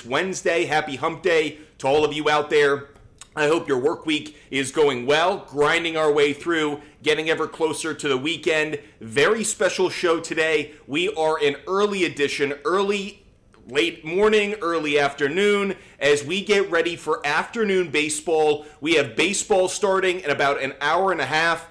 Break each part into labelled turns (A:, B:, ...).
A: It's Wednesday. Happy hump day to all of you out there. I hope your work week is going well, grinding our way through, getting ever closer to the weekend. Very special show today. We are an early edition, late morning, early afternoon, as we get ready for afternoon baseball. We have baseball starting in about an hour and a half.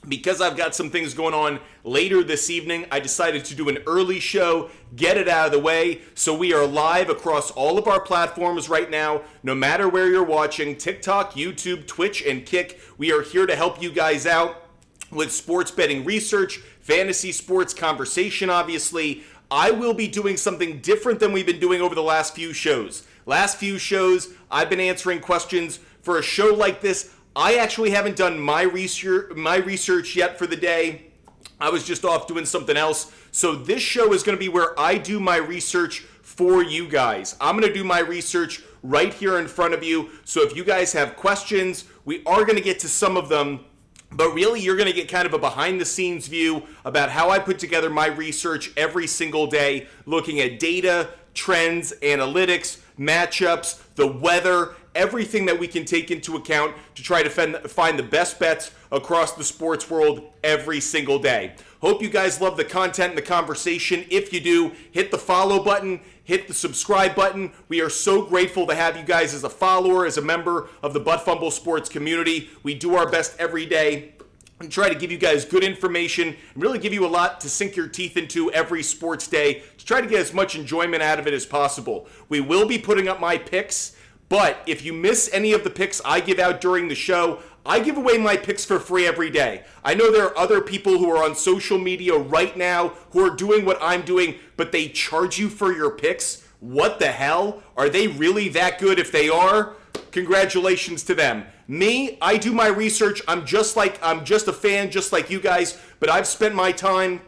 A: Because I've got some things going on later this evening, I decided to do an early show, get it out of the way. So we are live across all of our platforms right now, no matter where you're watching, TikTok, YouTube, Twitch, and Kick. We are here to help you guys out with sports betting research, fantasy sports conversation, obviously. I will be doing something different than we've been doing over the last few shows. Last few shows, I've been answering questions. For a show like this, I actually haven't done my research yet for the day. I was just off doing something else. So this show is going to be where I do my research for you guys. I'm going to do my research right here in front of you. So if you guys have questions, we are going to get to some of them. But really, you're going to get kind of a behind-the-scenes view about how I put together my research every single day, looking at data, trends, analytics, matchups, the weather, everything that we can take into account to try to find the best bets across the sports world every single day. Hope you guys love the content and the conversation. If you do, hit the follow button, hit the subscribe button. We are so grateful to have you guys as a follower, as a member of the Butt Fumble Sports community. We do our best every day and try to give you guys good information and really give you a lot to sink your teeth into every sports day to try to get as much enjoyment out of it as possible. We will be putting up my picks, but if you miss any of the picks I give out during the show, I give away my picks for free every day. I know there are other people who are on social media right now who are doing what I'm doing, but they charge you for your picks. What the hell? Are they really that good? If they are, congratulations to them. Me, I do my research. I'm just a fan, just like you guys, but I've spent my time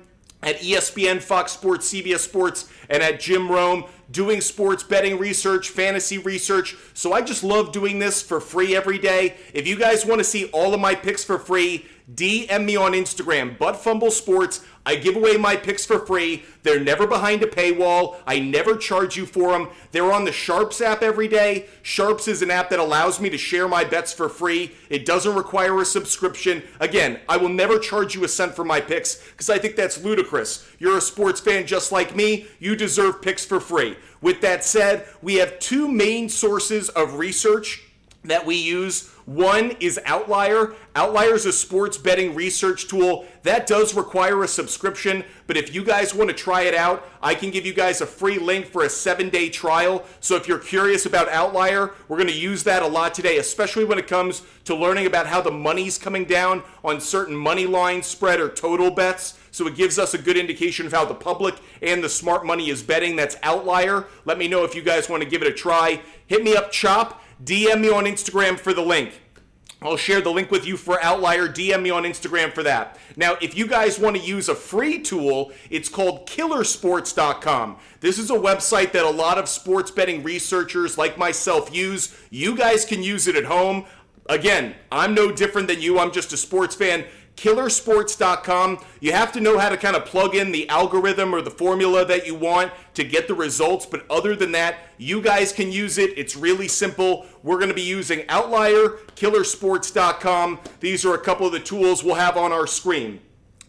A: at ESPN, Fox Sports, CBS Sports, and at Jim Rome doing sports betting research, fantasy research. So I just love doing this for free every day. If you guys want to see all of my picks for free, DM me on Instagram, Butt Fumble Sports. I give away my picks for free. They're never behind a paywall. I never charge you for them. They're on the SHARPZ app every day. SHARPZ is an app that allows me to share my bets for free. It doesn't require a subscription. Again, I will never charge you a cent for my picks because I think that's ludicrous. You're a sports fan just like me. You deserve picks for free. With that said, we have two main sources of research that we use. One is Outlier. Outlier is a sports betting research tool that does require a subscription, but if you guys want to try it out, I can give you guys a free link for a 7-day trial. So if you're curious about Outlier, we're going to use that a lot today, especially when it comes to learning about how the money's coming down on certain money line, spread, or total bets. So it gives us a good indication of how the public and the smart money is betting. That's Outlier. Let me know if you guys want to give it a try. Hit me up, Chop. DM me on Instagram for the link. I'll share the link with you for Outlier. DM me on Instagram for that. Now, if you guys want to use a free tool, it's called killersports.com. This is a website that a lot of sports betting researchers like myself use. You guys can use it at home. Again, I'm no different than you. I'm just a sports fan. Killersports.com. You have to know how to kind of plug in the algorithm or the formula that you want to get the results, but other than that, you guys can use it. It's really simple. We're going to be using Outlier, Killersports.com. These are a couple of the tools we'll have on our screen.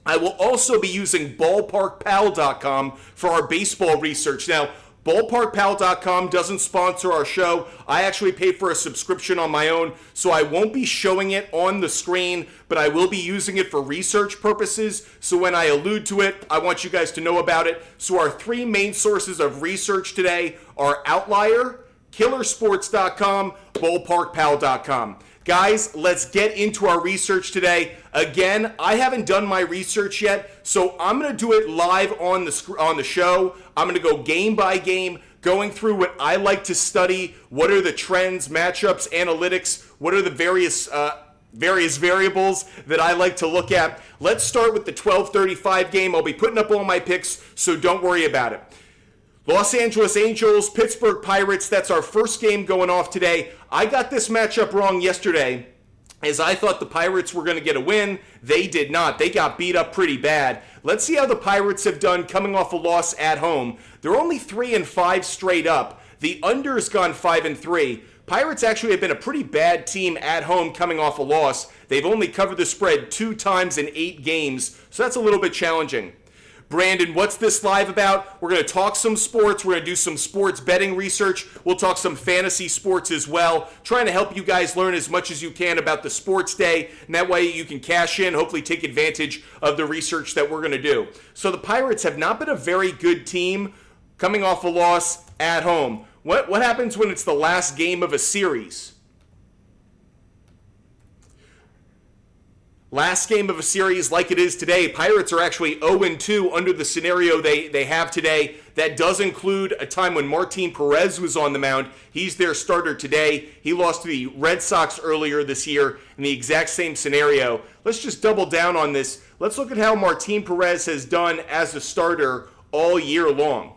A: I will also be using BallparkPal.com for our baseball research. Now, BallparkPal.com doesn't sponsor our show. I actually pay for a subscription on my own, so I won't be showing it on the screen, but I will be using it for research purposes. So when I allude to it, I want you guys to know about it. So our three main sources of research today are Outlier, Killersports.com, BallparkPal.com. Guys, let's get into our research today. Again, I haven't done my research yet, so I'm going to do it live on the show. I'm going to go game by game, going through what I like to study. What are the trends, matchups, analytics? What are the various variables that I like to look at? Let's start with the 12:35 game. I'll be putting up all my picks, so don't worry about it. Los Angeles Angels, Pittsburgh Pirates, that's our first game going off today. I got this matchup wrong yesterday, as I thought the Pirates were going to get a win. They did not. They got beat up pretty bad. Let's see how the Pirates have done coming off a loss at home. They're only 3-5 straight up. The under's gone 5-3. Pirates actually have been a pretty bad team at home coming off a loss. They've only covered the spread 2 times in 8 games, so that's a little bit challenging. Brandon, what's this live about? We're going to talk some sports. We're going to do some sports betting research. We'll talk some fantasy sports as well, trying to help you guys learn as much as you can about the sports day, and that way you can cash in, hopefully take advantage of the research that we're going to do. So the Pirates have not been a very good team coming off a loss at home. What happens when it's the last game of a series? Last game of a series like it is today, Pirates are actually 0-2 under the scenario they have today. That does include a time when Martin Perez was on the mound. He's their starter today. He lost to the Red Sox earlier this year in the exact same scenario. Let's just double down on this. Let's look at how Martin Perez has done as a starter all year long.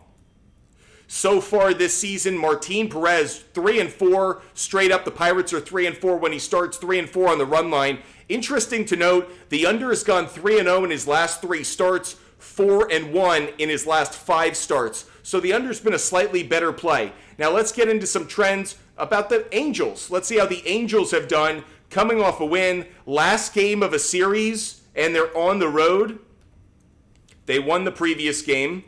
A: So far this season, Martin Perez, 3-4 straight up. The Pirates are 3-4 when he starts, 3-4 on the run line. Interesting to note, the under has gone 3-0 in his last 3 starts, 4-1 in his last 5 starts. So the under's been a slightly better play. Now let's get into some trends about the Angels. Let's see how the Angels have done coming off a win. Last game of a series, and they're on the road. They won the previous game.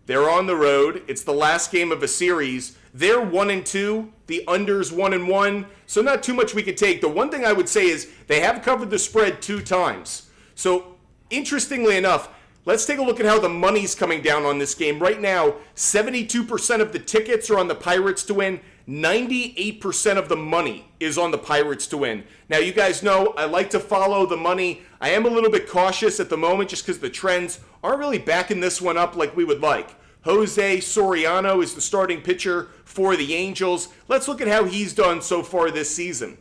A: They're on the road. It's the last game of a series. They're 1-2. The under's 1-1. So not too much we could take. The one thing I would say is they have covered the spread 2 times. So interestingly enough, let's take a look at how the money's coming down on this game. Right now, 72% of the tickets are on the Pirates to win. 98% of the money is on the Pirates to win. Now, you guys know I like to follow the money. I am a little bit cautious at the moment just because the trends aren't really backing this one up like we would like. Jose Soriano is the starting pitcher for the Angels. Let's look at how he's done so far this season.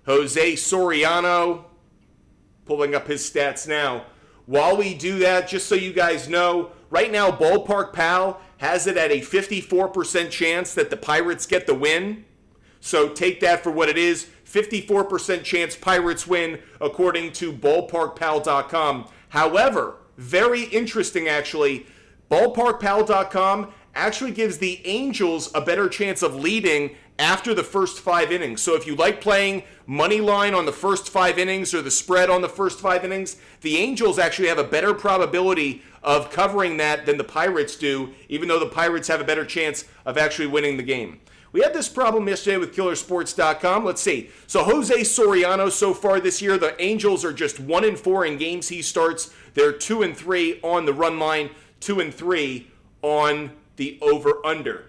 A: Jose Soriano, pulling up his stats now. While we do that, just so you guys know, right now Ballpark Pal has it at a 54% chance that the Pirates get the win. So take that for what it is. 54% chance Pirates win according to ballparkpal.com. However, very interesting actually, ballparkpal.com actually gives the Angels a better chance of leading after the first 5 innings. So if you like playing money line on the first 5 innings or the spread on the first 5 innings, the Angels actually have a better probability of covering that than the Pirates do, even though the Pirates have a better chance of actually winning the game. We had this problem yesterday with killersports.com. Let's see. So Jose Soriano so far this year, the Angels are just 1-4 in games he starts. They're 2-3 on the run line, 2-3 on the over-under.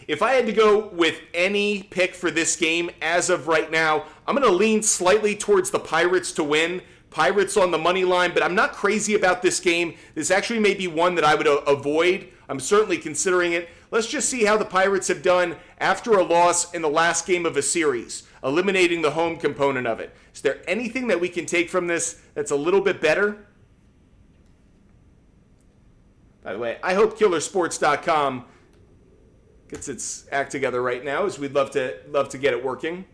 A: If I had to go with any pick for this game as of right now, I'm going to lean slightly towards the Pirates to win. Pirates on the money line, but I'm not crazy about this game. This actually may be one that I would avoid. I'm certainly considering it. Let's just see how the Pirates have done after a loss in the last game of a series, eliminating the home component of it. Is there anything that we can take from this that's a little bit better? By the way, I hope killersports.com gets its act together right now, as we'd love to get it working.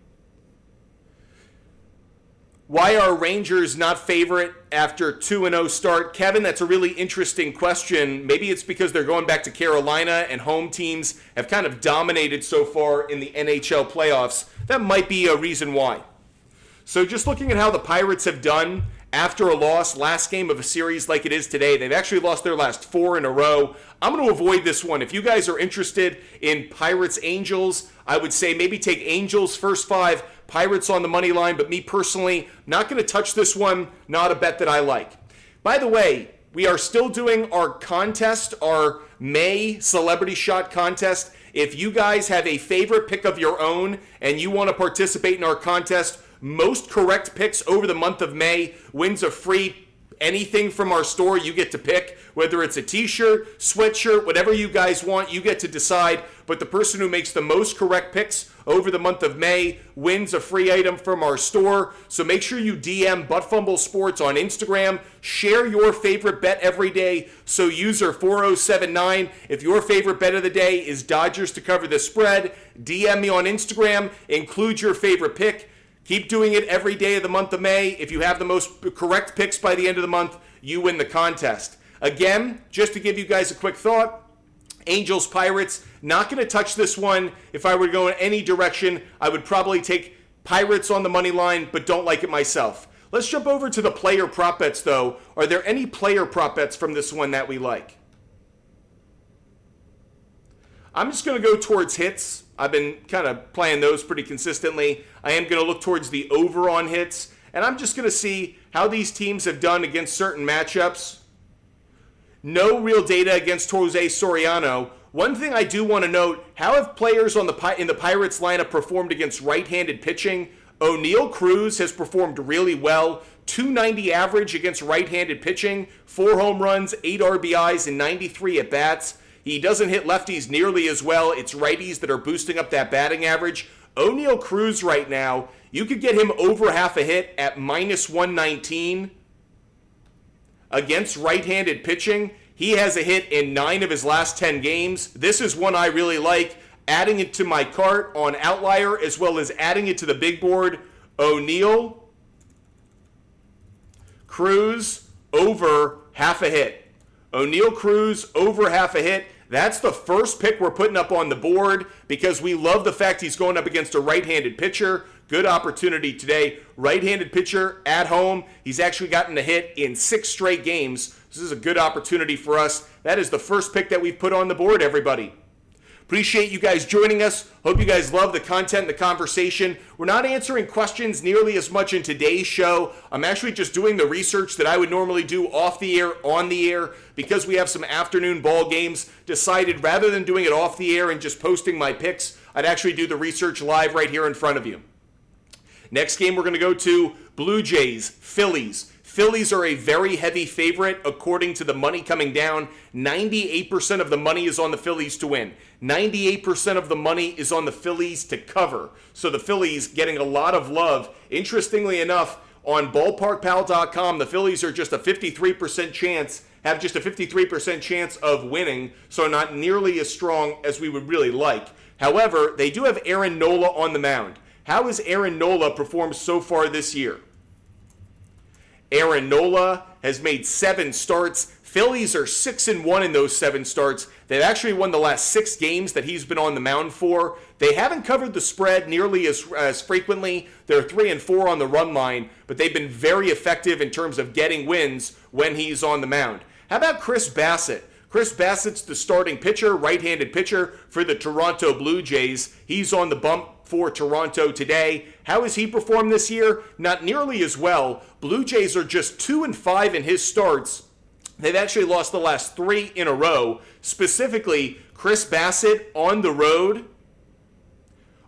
A: Why are Rangers not favorite after 2-0 start? Kevin, that's a really interesting question. Maybe it's because they're going back to Carolina and home teams have kind of dominated so far in the NHL playoffs. That might be a reason why. So just looking at how the Pirates have done after a loss, last game of a series like it is today, they've actually lost their last 4 in a row. I'm going to avoid this one. If you guys are interested in Pirates-Angels, I would say maybe take Angels first 5, Pirates on the money line, but me personally, not going to touch this one, not a bet that I like. By the way, we are still doing our contest, our May Celebrity Shot contest. If you guys have a favorite pick of your own and you want to participate in our contest, most correct picks over the month of May wins a free anything from our store you get to pick, whether it's a t-shirt, sweatshirt, whatever you guys want, you get to decide. But the person who makes the most correct picks over the month of May wins a free item from our store. So make sure you DM Buttfumble Sports on Instagram. Share your favorite bet every day. So user 4079, if your favorite bet of the day is Dodgers to cover the spread, DM me on Instagram, include your favorite pick. Keep doing it every day of the month of May. If you have the most correct picks by the end of the month, you win the contest. Again, just to give you guys a quick thought, Angels, Pirates, not going to touch this one. If I were to go in any direction, I would probably take Pirates on the money line, but don't like it myself. Let's jump over to the player prop bets, though. Are there any player prop bets from this one that we like? I'm just going to go towards hits. I've been kind of playing those pretty consistently. I am going to look towards the over on hits, and I'm just going to see how these teams have done against certain matchups. No real data against Jose Soriano. One thing I do want to note, how have players in the Pirates lineup performed against right-handed pitching? O'Neal Cruz has performed really well. 290 average against right-handed pitching, 4 home runs, 8 RBIs, and 93 at-bats. He doesn't hit lefties nearly as well. It's righties that are boosting up that batting average. O'Neal Cruz right now, you could get him over half a hit at minus 119 against right-handed pitching. He has a hit in 9 of his last 10 games. This is one I really like. Adding it to my cart on Outlier as well as adding it to the big board. O'Neal Cruz over half a hit. O'Neal Cruz over half a hit. That's the first pick we're putting up on the board because we love the fact he's going up against a right-handed pitcher. Good opportunity today. Right-handed pitcher at home. He's actually gotten a hit in 6 straight games. This is a good opportunity for us. That is the first pick that we've put on the board, everybody. Appreciate you guys joining us. Hope you guys love the content and the conversation. We're not answering questions nearly as much in today's show. I'm actually just doing the research that I would normally do off the air, on the air, because we have some afternoon ball games. Decided rather than doing it off the air and just posting my picks, I'd actually do the research live right here in front of you. Next game we're going to go to Blue Jays, Phillies. Phillies are a very heavy favorite according to the money coming down. 98% of the money is on the Phillies to win. 98% of the money is on the Phillies to cover. So the Phillies getting a lot of love. Interestingly enough, on ballparkpal.com, the Phillies are just a 53% chance, have just a 53% chance of winning, so not nearly as strong as we would really like. However, they do have Aaron Nola on the mound. How has Aaron Nola performed so far this year? Aaron Nola has made 7 starts. Phillies are 6-1 in those 7 starts. They've actually won the last 6 games that he's been on the mound for. They haven't covered the spread nearly as frequently. They're 3-4 on the run line, but they've been very effective in terms of getting wins when he's on the mound. How about Chris Bassett? Chris Bassett's the starting pitcher, right-handed pitcher for the Toronto Blue Jays. He's on the bump for Toronto today. How has he performed this year? Not nearly as well. Blue Jays are just 2-5 in his starts. They've actually lost the last 3 in a row. Specifically, Chris Bassett on the road,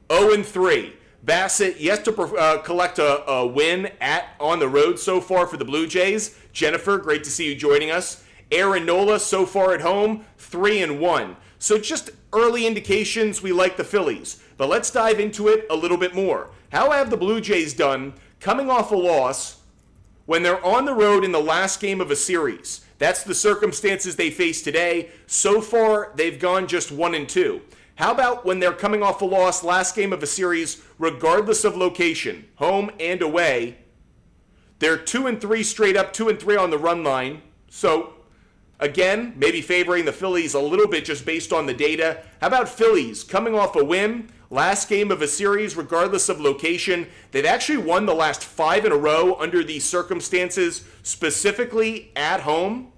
A: 0-3. Bassett yet to collect a win on the road so far for the Blue Jays. Jennifer, great to see you joining us. Aaron Nola so far at home, 3-1. So just early indications we like the Phillies. But let's dive into it a little bit more. How have the Blue Jays done coming off a loss when they're on the road in the last game of a series? That's the circumstances they face today. So far, they've gone just 1-2. How about when they're coming off a loss, last game of a series, regardless of location, home and away? They're 2-3 straight up, 2-3 on the run line. So, again, maybe favoring the Phillies a little bit just based on the data. How about Phillies coming off a win, last game of a series, regardless of location? They've actually won the last 5 in a row under these circumstances, specifically at home.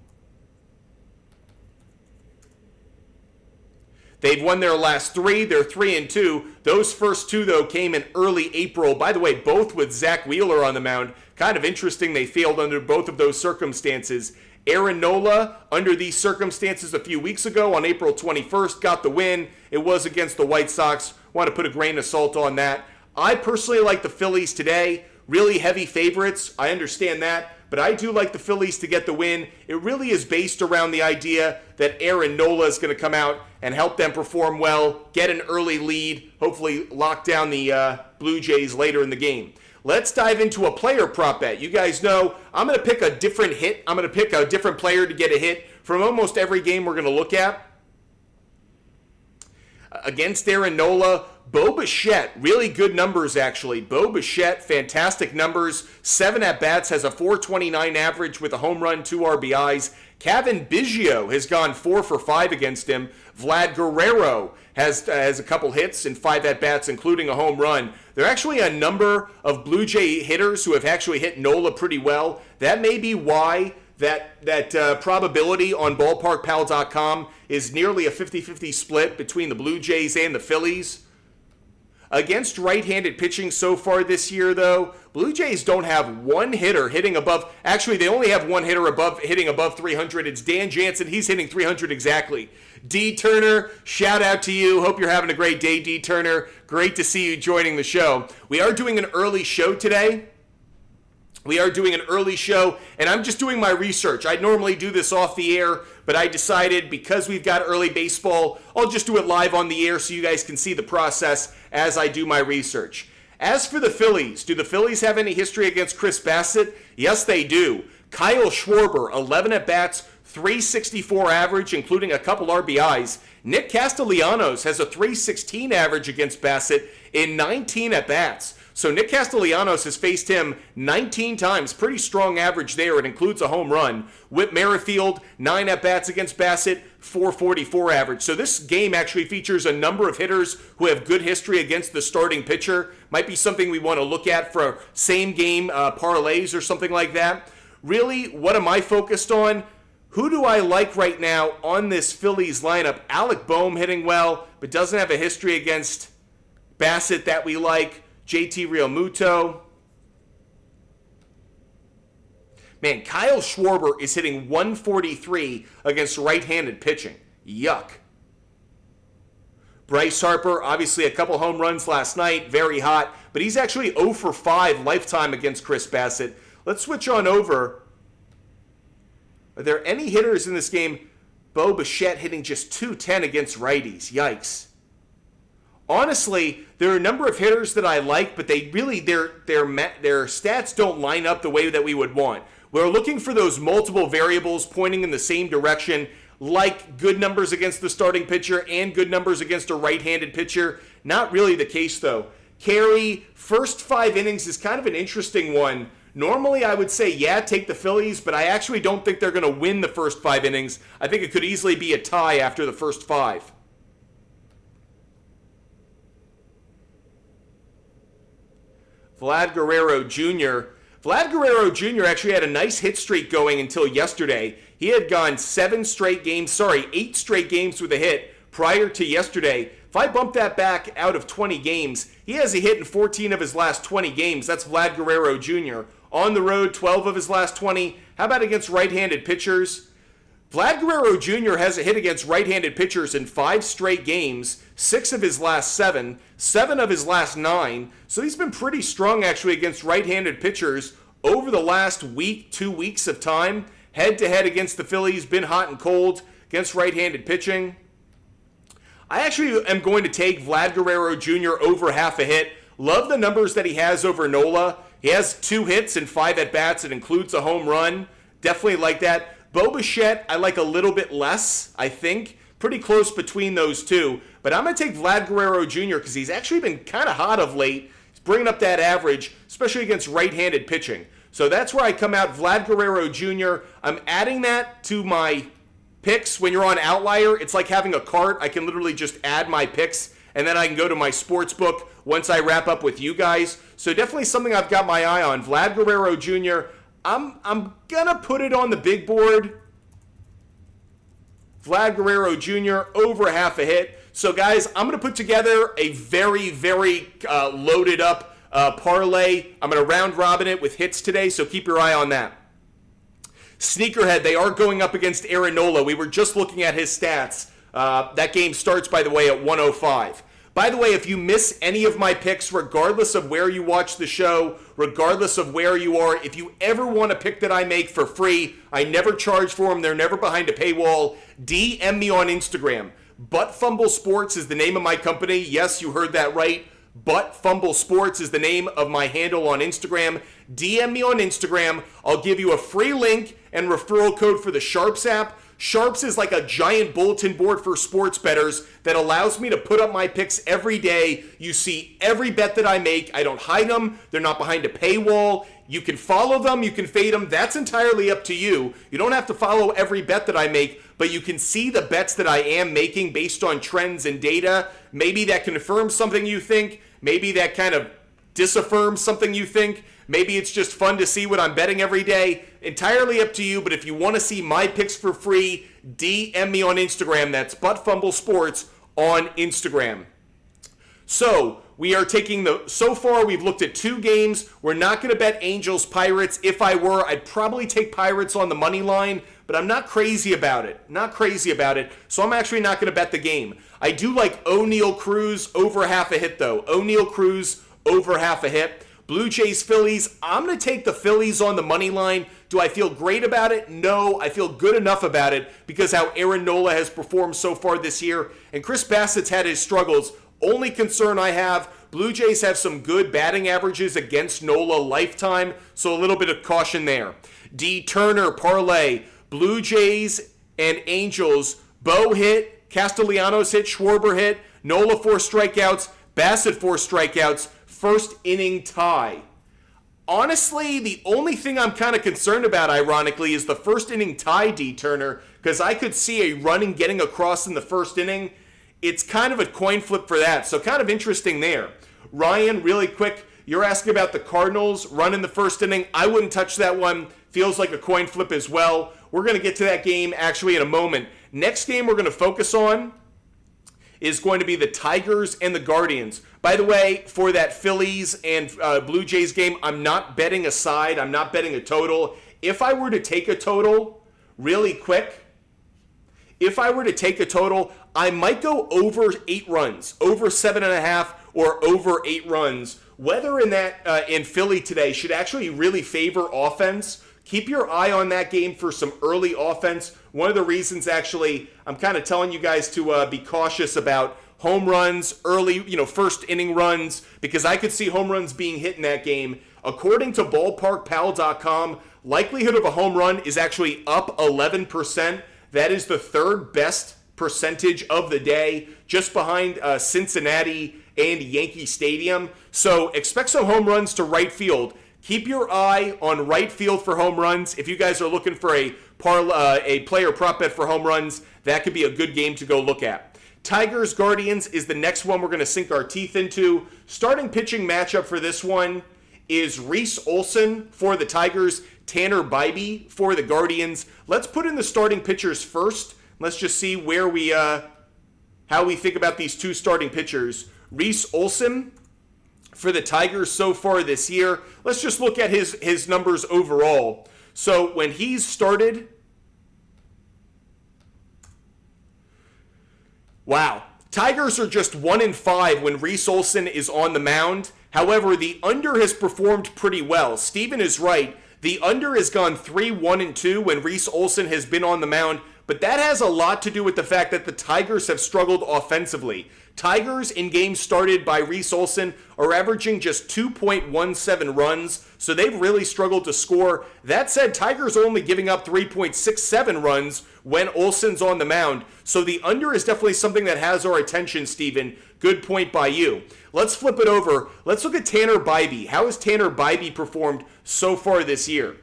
A: They've won their last 3. They're 3-2. Those first 2, though, came in early April. By the way, both with Zach Wheeler on the mound. Kind of interesting they failed under both of those circumstances. Aaron Nola, under these circumstances a few weeks ago on April 21st, got the win. It was against the White Sox. Want to put a grain of salt on that. I personally like the Phillies today. Really heavy favorites. I understand that. But I do like the Phillies to get the win. It really is based around the idea that Aaron Nola is going to come out and help them perform well, get an early lead, hopefully lock down the Blue Jays later in the game. Let's dive into a player prop bet. You guys know I'm going to pick a different hit. I'm going to pick a different player to get a hit from almost every game we're going to look at. Against Aaron Nola, Bo Bichette, really good numbers actually. Bo Bichette, fantastic numbers. 7 at-bats, has a .429 average with a home run, 2 RBIs. Kevin Biggio has gone 4 for 5 against him. Vlad Guerrero has a couple hits and 5 at-bats, including a home run. There are actually a number of Blue Jay hitters who have actually hit Nola pretty well. That may be why that probability on ballparkpal.com is nearly a 50-50 split between the Blue Jays and the Phillies. Against right-handed pitching so far this year, though, Blue Jays don't have one hitter hitting above. Actually, they only have one hitter hitting above 300. It's Dan Jansen. He's hitting 300 exactly. D. Turner, shout out to you. Hope you're having a great day, D. Turner. Great to see you joining the show. We are doing an early show today. And I'm just doing my research. I'd normally do this off the air, but I decided because we've got early baseball, I'll just do it live on the air so you guys can see the process as I do my research. As for the Phillies, do the Phillies have any history against Chris Bassett? Yes, they do. Kyle Schwarber, 11 at-bats, 364 average, including a couple RBIs. Nick Castellanos has a 316 average against Bassett in 19 at-bats. So Nick Castellanos has faced him 19 times. Pretty strong average there. It includes a home run. Whit Merrifield, 9 at-bats against Bassett, 444 average. So this game actually features a number of hitters who have good history against the starting pitcher. Might be something we want to look at for same-game parlays or something like that. Really, what am I focused on? Who do I like right now on this Phillies lineup? Alec Boehm hitting well, but doesn't have a history against Bassett that we like. JT Realmuto. Man, Kyle Schwarber is hitting 143 against right-handed pitching. Yuck. Bryce Harper, obviously a couple home runs last night, very hot, but he's actually 0 for 5 lifetime against Chris Bassett. Let's switch on over. Are there any hitters in this game? Bo Bichette hitting just 210 against righties. Yikes. Honestly, there are a number of hitters that I like, but they really their stats don't line up the way that we would want. We're looking for those multiple variables pointing in the same direction, like good numbers against the starting pitcher and good numbers against a right-handed pitcher. Not really the case, though. Carey, first 5 innings is kind of an interesting one. Normally, I would say, yeah, take the Phillies, but I actually don't think they're going to win the first 5 innings. I think it could easily be a tie after the first 5. Vlad Guerrero Jr. Vlad Guerrero Jr. actually had a nice hit streak going until yesterday. He had gone 8 straight games with a hit prior to yesterday. If I bump that back out of 20 games, he has a hit in 14 of his last 20 games. That's Vlad Guerrero Jr. On the road, 12 of his last 20. How about against right-handed pitchers? Vlad Guerrero Jr. has a hit against right-handed pitchers in 5 straight games, 6 of his last 7, 7 of his last 9. So he's been pretty strong actually against right-handed pitchers over the last week, 2 weeks of time. Head-to-head against the Phillies, been hot and cold against right-handed pitching. I actually am going to take Vlad Guerrero Jr. over half a hit. Love the numbers that he has over Nola. He has 2 hits and 5 at-bats. It includes a home run. Definitely like that. Bo Bichette, I like a little bit less, I think. Pretty close between those two. But I'm going to take Vlad Guerrero Jr. because he's actually been kind of hot of late. He's bringing up that average, especially against right-handed pitching. So that's where I come out, Vlad Guerrero Jr. I'm adding that to my picks. When you're on Outlier, it's like having a cart. I can literally just add my picks, and then I can go to my sports book once I wrap up with you guys. So definitely something I've got my eye on. Vlad Guerrero Jr., I'm going to put it on the big board. Vlad Guerrero Jr. over half a hit. So, guys, I'm going to put together a very, very loaded up parlay. I'm going to round robin it with hits today, so keep your eye on that. Sneakerhead, they are going up against Aaron Nola. We were just looking at his stats. That game starts, by the way, at 1:05. By the way, if you miss any of my picks, regardless of where you watch the show, regardless of where you are, if you ever want a pick that I make for free, I never charge for them, they're never behind a paywall, DM me on Instagram. Butt Fumble Sports is the name of my company. Yes, you heard that right. Butt Fumble Sports is the name of my handle on Instagram. DM me on Instagram. I'll give you a free link and referral code for the SHARPZ app. SHARPZ is like a giant bulletin board for sports bettors that allows me to put up my picks every day. You see every bet that I make. I don't hide them. They're not behind a paywall. You can follow them, you can fade them. That's entirely up to you. You don't have to follow every bet that I make, but you can see the bets that I am making based on trends and data. Maybe that confirms something you think. Maybe that kind of disaffirms something you think. Maybe it's just fun to see what I'm betting every day. Entirely up to you, but if you want to see my picks for free, DM me on Instagram. That's Butt Sports on Instagram. So we are taking so far we've looked at 2 games. We're not going to bet Angels Pirates. If I were, I'd probably take Pirates on the money line, but I'm not crazy about it. So I'm actually not going to bet the game. I do like O'Neal Cruz over half a hit though. O'Neal Cruz over half a hit. Blue Jays Phillies, I'm going to take the Phillies on the money line. Do I feel great about it? No, I feel good enough about it because how Aaron Nola has performed so far this year, and Chris Bassett's had his struggles. Only concern I have, Blue Jays have some good batting averages against Nola lifetime, so a little bit of caution there. D. Turner parlay, Blue Jays and Angels, Bo hit, Castellanos hit, Schwarber hit, Nola 4 strikeouts, Bassett 4 strikeouts, first inning tie. Honestly, the only thing I'm kind of concerned about, ironically, is the first inning tie, D. Turner, because I could see a run and getting across in the first inning. It's kind of a coin flip for that, so kind of interesting there. Ryan, really quick, you're asking about the Cardinals run in the first inning. I wouldn't touch that one. Feels like a coin flip as well. We're going to get to that game actually in a moment. Next game we're going to focus on is going to be the Tigers and the Guardians. By the way, for that Phillies and Blue Jays game, I'm not betting a side. I'm not betting a total. If I were to take a total, really quick, I might go over 8 runs, over 7.5 or over 8 runs. Weather in Philly today should actually really favor offense. Keep your eye on that game for some early offense. One of the reasons, actually, I'm kind of telling you guys to be cautious about home runs, early, first inning runs, because I could see home runs being hit in that game. According to ballparkpal.com, likelihood of a home run is actually up 11%. That is the 3rd best percentage of the day, just behind Cincinnati and Yankee Stadium. So expect some home runs to right field. Keep your eye on right field for home runs. If you guys are looking for a player prop bet for home runs, that could be a good game to go look at. Tigers Guardians is the next one we're going to sink our teeth into. Starting pitching matchup for this one is Reese Olson for the Tigers, Tanner Bybee for the Guardians. Let's put in the starting pitchers first. Let's just see how we think about these 2 starting pitchers. Reese Olson for the Tigers so far this year. Let's just look at his numbers overall. So when he's started, wow, Tigers are just 1-5 when Reese Olson is on the mound. However, the under has performed pretty well. Steven is right. The under has gone 3-1-2 when Reese Olson has been on the mound, but that has a lot to do with the fact that the Tigers have struggled offensively. Tigers in games started by Reese Olson are averaging just 2.17 runs, so they've really struggled to score. That said, Tigers are only giving up 3.67 runs when Olson's on the mound, so the under is definitely something that has our attention, Steven. Good point by you. Let's flip it over. Let's look at Tanner Bybee. How has Tanner Bybee performed so far this year?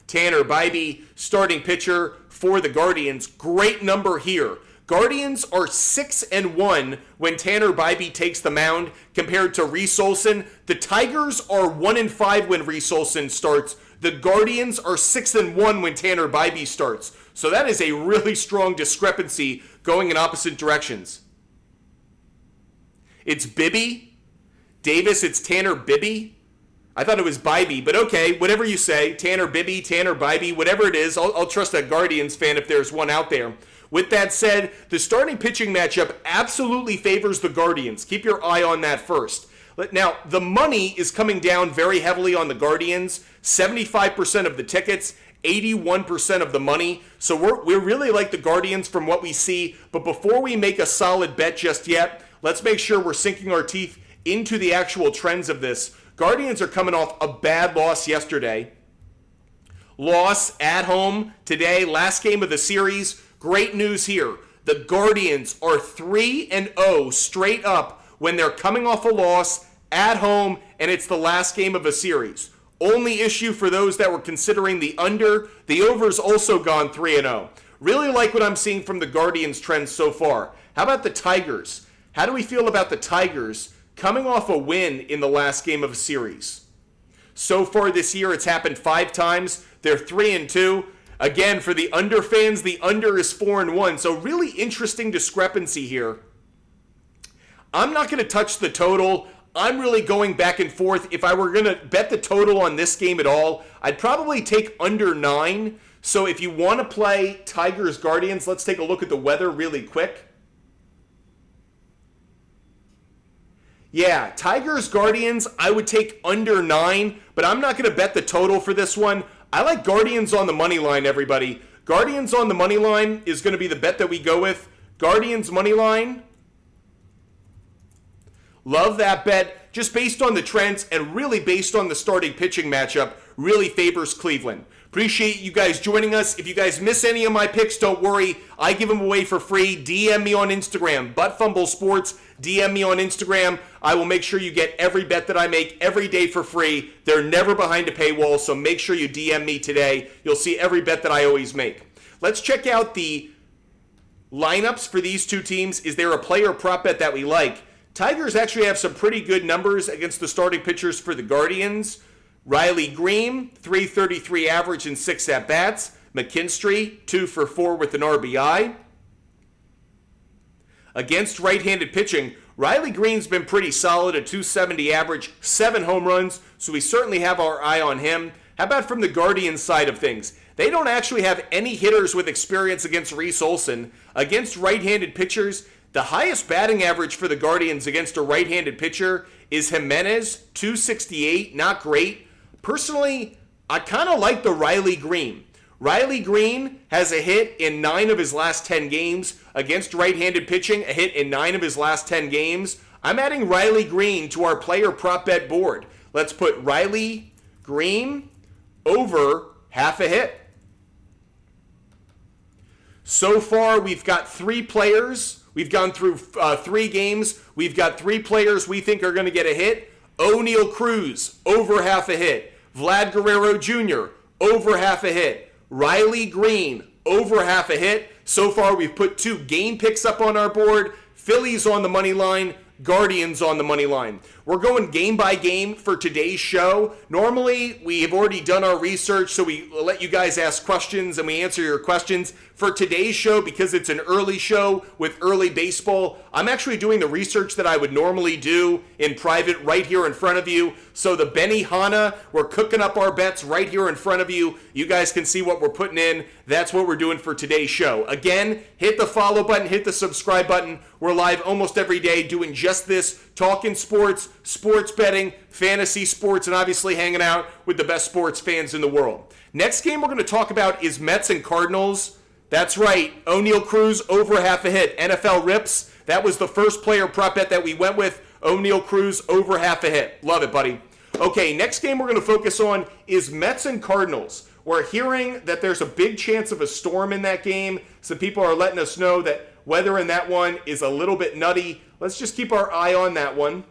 A: Tanner Bybee, starting pitcher for the Guardians. Great number here. Guardians are 6-1 when Tanner Bybee takes the mound compared to Reese Olson. The Tigers are 1-5 when Reese Olson starts. The Guardians are 6-1 when Tanner Bybee starts. So that is a really strong discrepancy going in opposite directions. It's Bibby. Davis, it's Tanner Bibby. I thought it was Bybee, but okay, whatever you say. Tanner Bibby, Tanner Bybee, whatever it is, I'll trust a Guardians fan if there's one out there. With that said, the starting pitching matchup absolutely favors the Guardians. Keep your eye on that first. Now, the money is coming down very heavily on the Guardians. 75% of the tickets, 81% of the money. So we really like the Guardians from what we see. But before we make a solid bet just yet, let's make sure we're sinking our teeth into the actual trends of this. Guardians are coming off a bad loss yesterday. Loss at home today, last game of the series. Great news here. The Guardians are 3-0 straight up when they're coming off a loss at home, and it's the last game of a series. Only issue for those that were considering the under, the over's also gone 3-0. Really like what I'm seeing from the Guardians trends so far. How about the Tigers? How do we feel about the Tigers coming off a win in the last game of a series? So far this year, it's happened 5 times. They're 3-2. Again, for the under fans, the under is 4-1. So really interesting discrepancy here. I'm not going to touch the total. I'm really going back and forth. If I were going to bet the total on this game at all, I'd probably take under 9. So if you want to play Tigers Guardians, let's take a look at the weather really quick. Yeah, Tigers Guardians, I would take under 9, but I'm not going to bet the total for this one. I like Guardians on the money line, everybody. Guardians on the money line is going to be the bet that we go with. Guardians money line. Love that bet. Just based on the trends and really based on the starting pitching matchup, really favors Cleveland. Appreciate you guys joining us. If you guys miss any of my picks, don't worry. I give them away for free. DM me on Instagram, Buttfumble Sports. DM me on Instagram. I will make sure you get every bet that I make every day for free. They're never behind a paywall, so make sure you DM me today. You'll see every bet that I always make. Let's check out the lineups for these two teams. Is there a player prop bet that we like? Tigers actually have some pretty good numbers against the starting pitchers for the Guardians. Riley Green, 333 average and 6 at-bats. McKinstry, 2 for 4 with an RBI. Against right-handed pitching, Riley Green's been pretty solid, a 270 average, 7 home runs, so we certainly have our eye on him. How about from the Guardians side of things? They don't actually have any hitters with experience against Reese Olson. Against right-handed pitchers, the highest batting average for the Guardians against a right-handed pitcher is Jimenez, 268, not great. Personally, I kind of like the Riley Green. Riley Green has a hit in 9 of his last 10 games. Against right-handed pitching, a hit in 9 of his last 10 games. I'm adding Riley Green to our player prop bet board. Let's put Riley Green over half a hit. So far, we've got 3 players. We've gone through 3 games. We've got 3 players we think are going to get a hit. O'Neal Cruz, over half a hit. Vlad Guerrero Jr., over half a hit. Riley Green, over half a hit. So far, we've put 2 game picks up on our board. Phillies on the money line. Guardians on the money line. We're going game by game for today's show. Normally, we have already done our research, so we let you guys ask questions and we answer your questions. For today's show, because it's an early show with early baseball, I'm actually doing the research that I would normally do in private right here in front of you. So the Benihana, we're cooking up our bets right here in front of you. You guys can see what we're putting in. That's what we're doing for today's show. Again, hit the follow button, hit the subscribe button. We're live almost every day doing just this, talking sports, sports betting, fantasy sports, and obviously hanging out with the best sports fans in the world. Next game we're going to talk about is Mets and Cardinals. That's right, O'Neal Cruz over half a hit. NFL Rips, that was the first player prop bet that we went with. O'Neal Cruz over half a hit. Love it, buddy. Okay, next game we're going to focus on is Mets and Cardinals. We're hearing that there's a big chance of a storm in that game. Some people are letting us know that weather in that one is a little bit nutty. Let's just keep our eye on that one.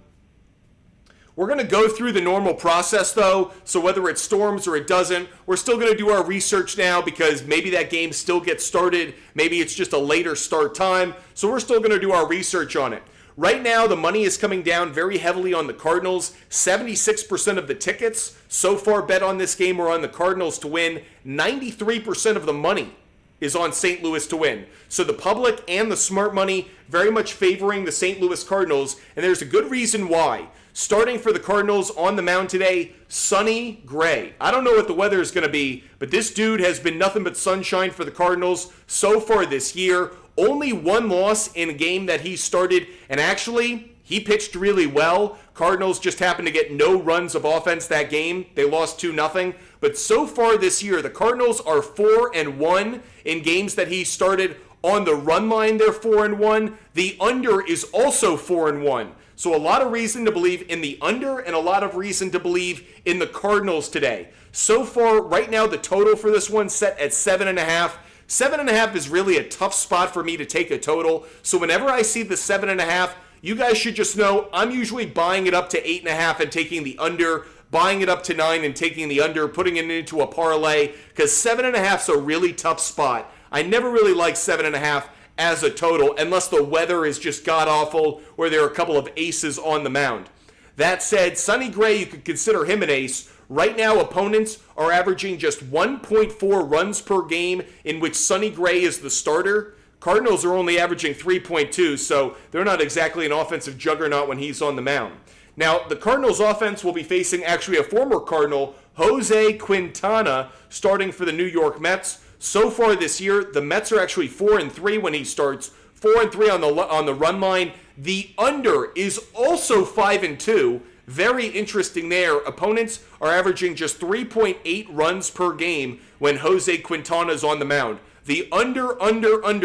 A: We're going to go through the normal process, though, so whether it storms or it doesn't, we're still going to do our research now because maybe that game still gets started. Maybe it's just a later start time, so we're still going to do our research on it. Right now, the money is coming down very heavily on the Cardinals. 76% of the tickets so far bet on this game are on the Cardinals to win. 93% of the money is on St. Louis to win. So the public and the smart money very much favoring the St. Louis Cardinals, and there's a good reason why. Starting for the Cardinals on the mound today, Sonny Gray. I don't know what the weather is going to be, but this dude has been nothing but sunshine for the Cardinals so far this year. Only 1 loss in a game that he started, and actually, he pitched really well. Cardinals just happened to get no runs of offense that game. They lost 2-0. But so far this year, the Cardinals are 4-1 in games that he started. On the run line, they're 4-1. The under is also 4-1. So a lot of reason to believe in the under and a lot of reason to believe in the Cardinals today. So far, right now, the total for this one set at 7.5. 7.5 is really a tough spot for me to take a total. So whenever I see the 7.5, You guys should just know I'm usually buying it up to 8.5 and taking the under, buying it up to 9 and taking the under, putting it into a parlay, because 7.5 is a really tough spot. I never really like 7.5 as a total unless the weather is just god-awful or there are a couple of aces on the mound. That said, Sonny Gray, you could consider him an ace. Right now, opponents are averaging just 1.4 runs per game in which Sonny Gray is the starter. Cardinals are only averaging 3.2, so they're not exactly an offensive juggernaut when he's on the mound. Now, the Cardinals offense will be facing actually a former Cardinal, Jose Quintana, starting for the New York Mets. So far this year, the Mets are actually 4-3 when he starts, 4-3 on the run line. The under is also 5-2. Very interesting there. Opponents are averaging just 3.8 runs per game when Jose Quintana is on the mound. The under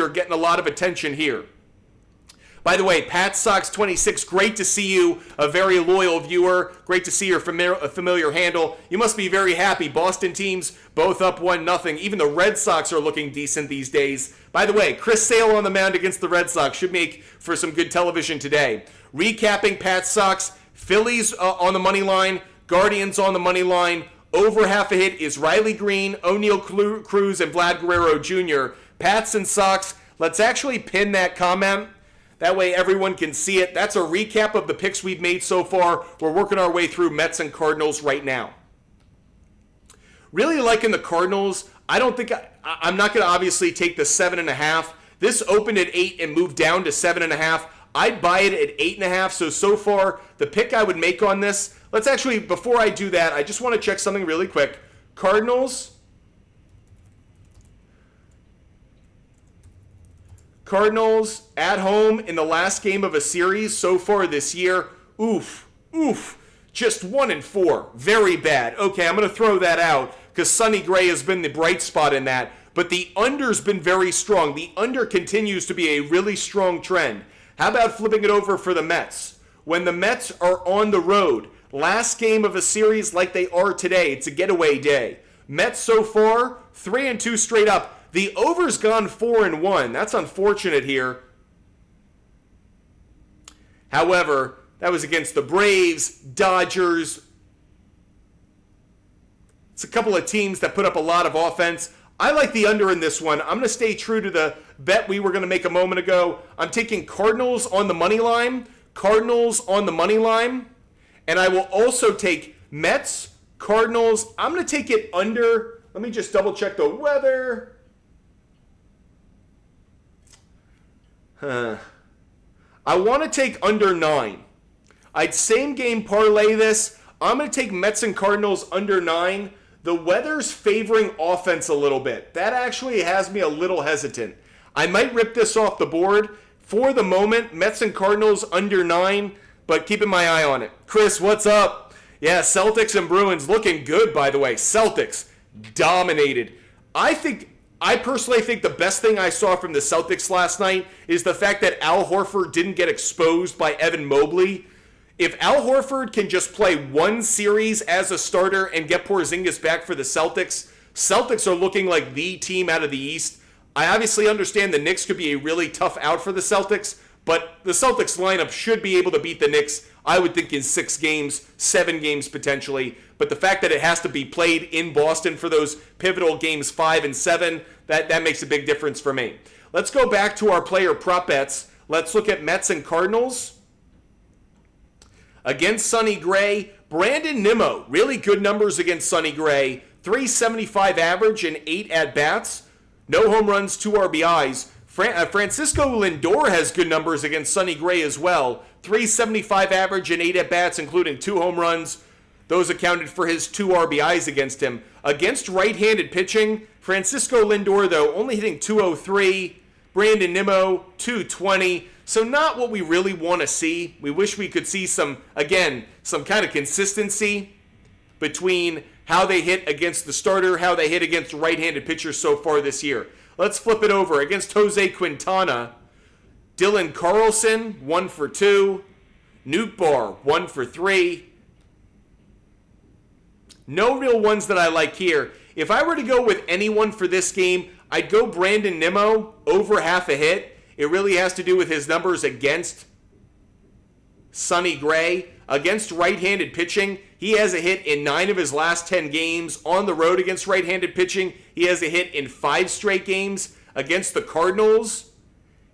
A: getting a lot of attention here. By the way, Pat Sox 26, great to see you, a very loyal viewer. Great to see your familiar handle. You must be very happy. Boston teams both up 1-0. Even the Red Sox are looking decent these days. By the way, Chris Sale on the mound against the Red Sox should make for some good television today. Recapping Pat Sox, Phillies on the money line, Guardians on the money line. Over half a hit is Riley Green, O'Neal Cruz, and Vlad Guerrero Jr. Pats and Sox, let's actually pin that comment. That way everyone can see it. That's a recap of the picks we've made so far. We're working our way through Mets and Cardinals right now. Really liking the Cardinals. I'm not going to obviously take the 7.5. This opened at 8 and moved down to 7.5. I'd buy it at 8.5. So far, the pick I would make on this, let's actually, before I do that, I just want to check something really quick. Cardinals at home in the last game of a series so far this year. Oof. Just 1-4. Very bad. Okay, I'm going to throw that out because Sonny Gray has been the bright spot in that. But the under's been very strong. The under continues to be a really strong trend. How about flipping it over for the Mets? When the Mets are on the road, last game of a series like they are today, it's a getaway day. Mets so far, 3-2 straight up. The over's gone 4-1. That's unfortunate here. However, that was against the Braves, Dodgers. It's a couple of teams that put up a lot of offense. I like the under in this one. I'm going to stay true to the bet we were going to make a moment ago. I'm taking Cardinals on the money line. And I will also take Mets, Cardinals. I'm going to take it under. Let me just double check the weather. I want to take under 9. I'd same game parlay this. I'm going to take Mets and Cardinals under 9. The weather's favoring offense a little bit. That actually has me a little hesitant. I might rip this off the board. For the moment, Mets and Cardinals under 9, but keeping my eye on it. Chris, what's up? Yeah, Celtics and Bruins looking good, by the way. Celtics dominated. I personally think the best thing I saw from the Celtics last night is the fact that Al Horford didn't get exposed by Evan Mobley. If Al Horford can just play one series as a starter and get Porzingis back for the Celtics, Celtics are looking like the team out of the East. I obviously understand the Knicks could be a really tough out for the Celtics, but the Celtics lineup should be able to beat the Knicks, I would think, in 6 games, 7 games potentially. But the fact that it has to be played in Boston for those pivotal games 5 and 7, that makes a big difference for me. Let's go back to our player prop bets. Let's look at Mets and Cardinals. Against Sonny Gray, Brandon Nimmo, really good numbers against Sonny Gray. 375 average and 8 at-bats. No home runs, 2 RBIs. Francisco Lindor has good numbers against Sonny Gray as well. 375 average and 8 at-bats, including 2 home runs. Those accounted for his 2 RBIs against him. Against right-handed pitching, Francisco Lindor, though, only hitting 203. Brandon Nimmo, 220. So not what we really want to see. We wish we could see some kind of consistency between how they hit against the starter, how they hit against right-handed pitchers so far this year. Let's flip it over. Against Jose Quintana, Dylan Carlson, 1 for 2. Nootbaar, 1 for 3. No real ones that I like here. If I were to go with anyone for this game, I'd go Brandon Nimmo over half a hit. It really has to do with his numbers against Sonny Gray. Against right-handed pitching, he has a hit in 9 of his last 10 games. On the road against right-handed pitching, he has a hit in 5 straight games. Against the Cardinals,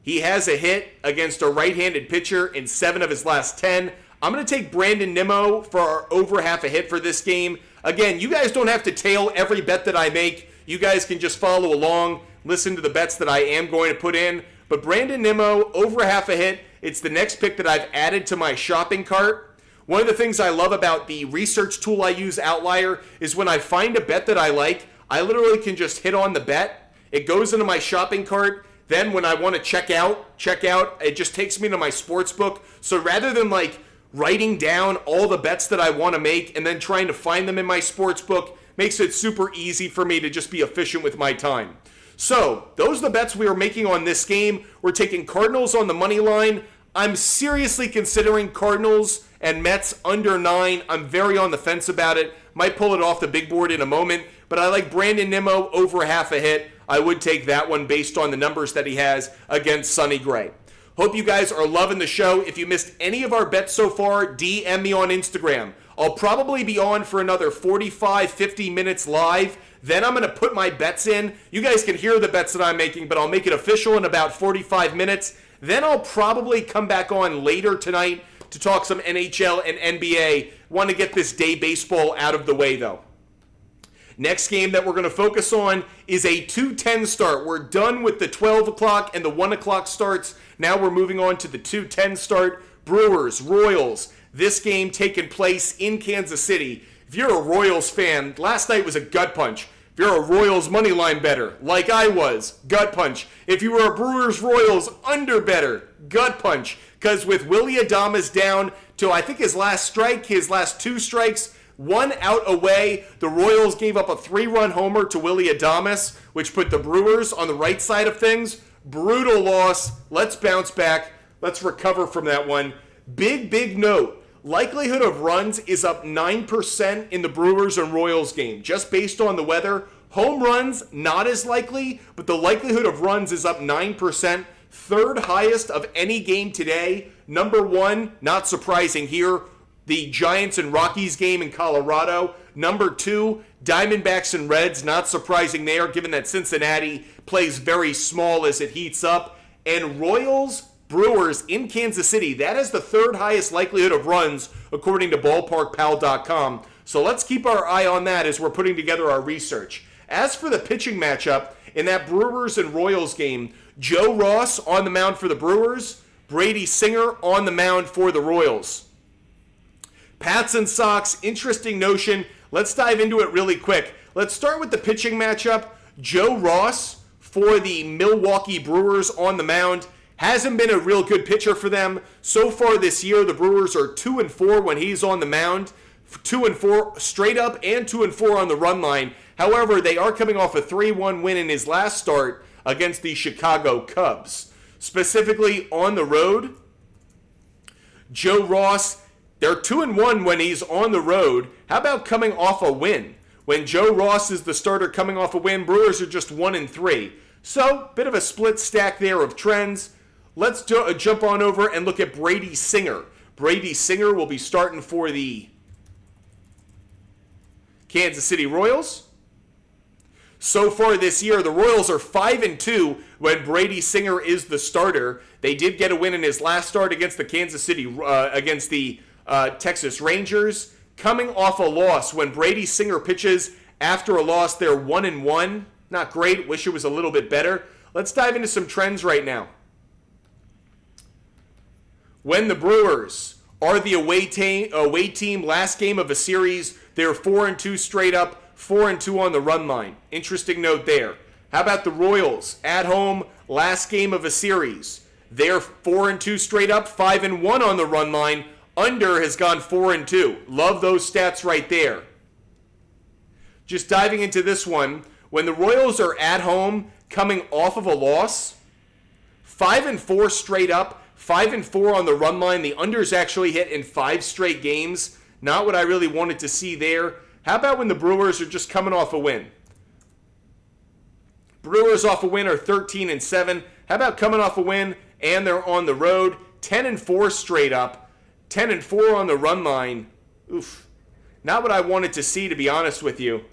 A: he has a hit against a right-handed pitcher in 7 of his last 10. I'm going to take Brandon Nimmo for over half a hit for this game. Again, you guys don't have to tail every bet that I make. You guys can just follow along, listen to the bets that I am going to put in. But Brandon Nimmo, over half a hit. It's the next pick that I've added to my shopping cart. One of the things I love about the research tool I use, Outlier, is when I find a bet that I like, I literally can just hit on the bet. It goes into my shopping cart. Then when I want to check out, it just takes me to my sports book. So rather than like writing down all the bets that I want to make and then trying to find them in my sports book, makes it super easy for me to just be efficient with my time. So those are the bets we are making on this game. We're taking Cardinals on the money line. I'm seriously considering Cardinals and Mets under 9. I'm very on the fence about it. Might pull it off the big board in a moment, but I like Brandon Nimmo over half a hit. I would take that one based on the numbers that he has against Sonny Gray. Hope you guys are loving the show. If you missed any of our bets so far, DM me on Instagram. I'll probably be on for another 45, 50 minutes live. Then I'm going to put my bets in. You guys can hear the bets that I'm making, but I'll make it official in about 45 minutes. Then I'll probably come back on later tonight to talk some NHL and NBA. Want to get this day baseball out of the way, though. Next game that we're going to focus on is a 2:10 start. We're done with the 12 o'clock and the 1 o'clock starts. Now we're moving on to the 2:10 start. Brewers, Royals. This game taking place in Kansas City. If you're a Royals fan, last night was a gut punch. If you're a Royals money line bettor, like I was, gut punch. If you were a Brewers Royals under bettor, gut punch. Because with Willy Adames down to, I think, his last 2 strikes, 1 out away, the Royals gave up a 3-run homer to Willy Adames, which put the Brewers on the right side of things. Brutal loss. Let's bounce back. Let's recover from that one. Big note. Likelihood of runs is up 9% in the Brewers and Royals game, just based on the weather. Home runs, not as likely, but the likelihood of runs is up 9%. Third highest of any game today. Number 1, not surprising here, the Giants and Rockies game in Colorado. Number 2, Diamondbacks and Reds, not surprising there, given that Cincinnati plays very small as it heats up. And Royals, Brewers in Kansas City, that is the third highest likelihood of runs according to ballparkpal.com. So let's keep our eye on that as we're putting together our research. As for the pitching matchup in that Brewers and Royals game, Joe Ross on the mound for the Brewers, Brady Singer on the mound for the Royals. Pats and Sox, interesting notion. Let's dive into it really quick. Let's start with the pitching matchup. Joe Ross for the Milwaukee Brewers on the mound. Hasn't been a real good pitcher for them. So far this year, the Brewers are 2-4 when he's on the mound. 2-4 straight up and 2-4 on the run line. However, they are coming off a 3-1 win in his last start against the Chicago Cubs. Specifically on the road, Joe Ross, they're 2-1 when he's on the road. How about coming off a win? When Joe Ross is the starter coming off a win, Brewers are just 1-3. So, bit of a split stack there of trends. Let's jump on over and look at Brady Singer. Brady Singer will be starting for the Kansas City Royals. So far this year, the Royals are 5-2 when Brady Singer is the starter. They did get a win in his last start against the Texas Rangers. Coming off a loss, when Brady Singer pitches after a loss, they're 1-1. Not great. Wish it was a little bit better. Let's dive into some trends right now. When the Brewers are the away team, last game of a series, they're 4-2 straight up, 4-2 on the run line. Interesting note there. How about the Royals at home, last game of a series? They're 4-2 straight up, 5-1 on the run line. Under has gone 4-2. Love those stats right there. Just diving into this one, when the Royals are at home, coming off of a loss, 5-4 straight up, 5-4 on the run line. The under's actually hit in 5 straight games. Not what I really wanted to see there. How about when the Brewers are just coming off a win? Brewers off a win are 13-7. How about coming off a win and they're on the road? 10-4 straight up. 10-4 on the run line. Oof. Not what I wanted to see, to be honest with you.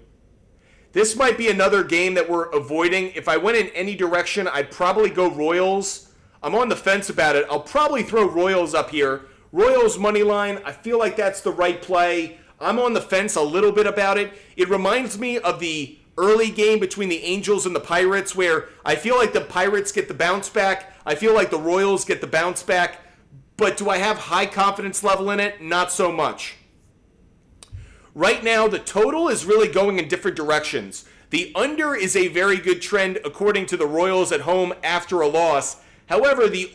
A: This might be another game that we're avoiding. If I went in any direction, I'd probably go Royals. I'm on the fence about it. I'll probably throw Royals up here. Royals money line, I feel like that's the right play. I'm on the fence a little bit about it. It reminds me of the early game between the Angels and the Pirates, where I feel like the Pirates get the bounce back. I feel like the Royals get the bounce back. But do I have high confidence level in it? Not so much. Right now, the total is really going in different directions. The under is a very good trend according to the Royals at home after a loss. However, the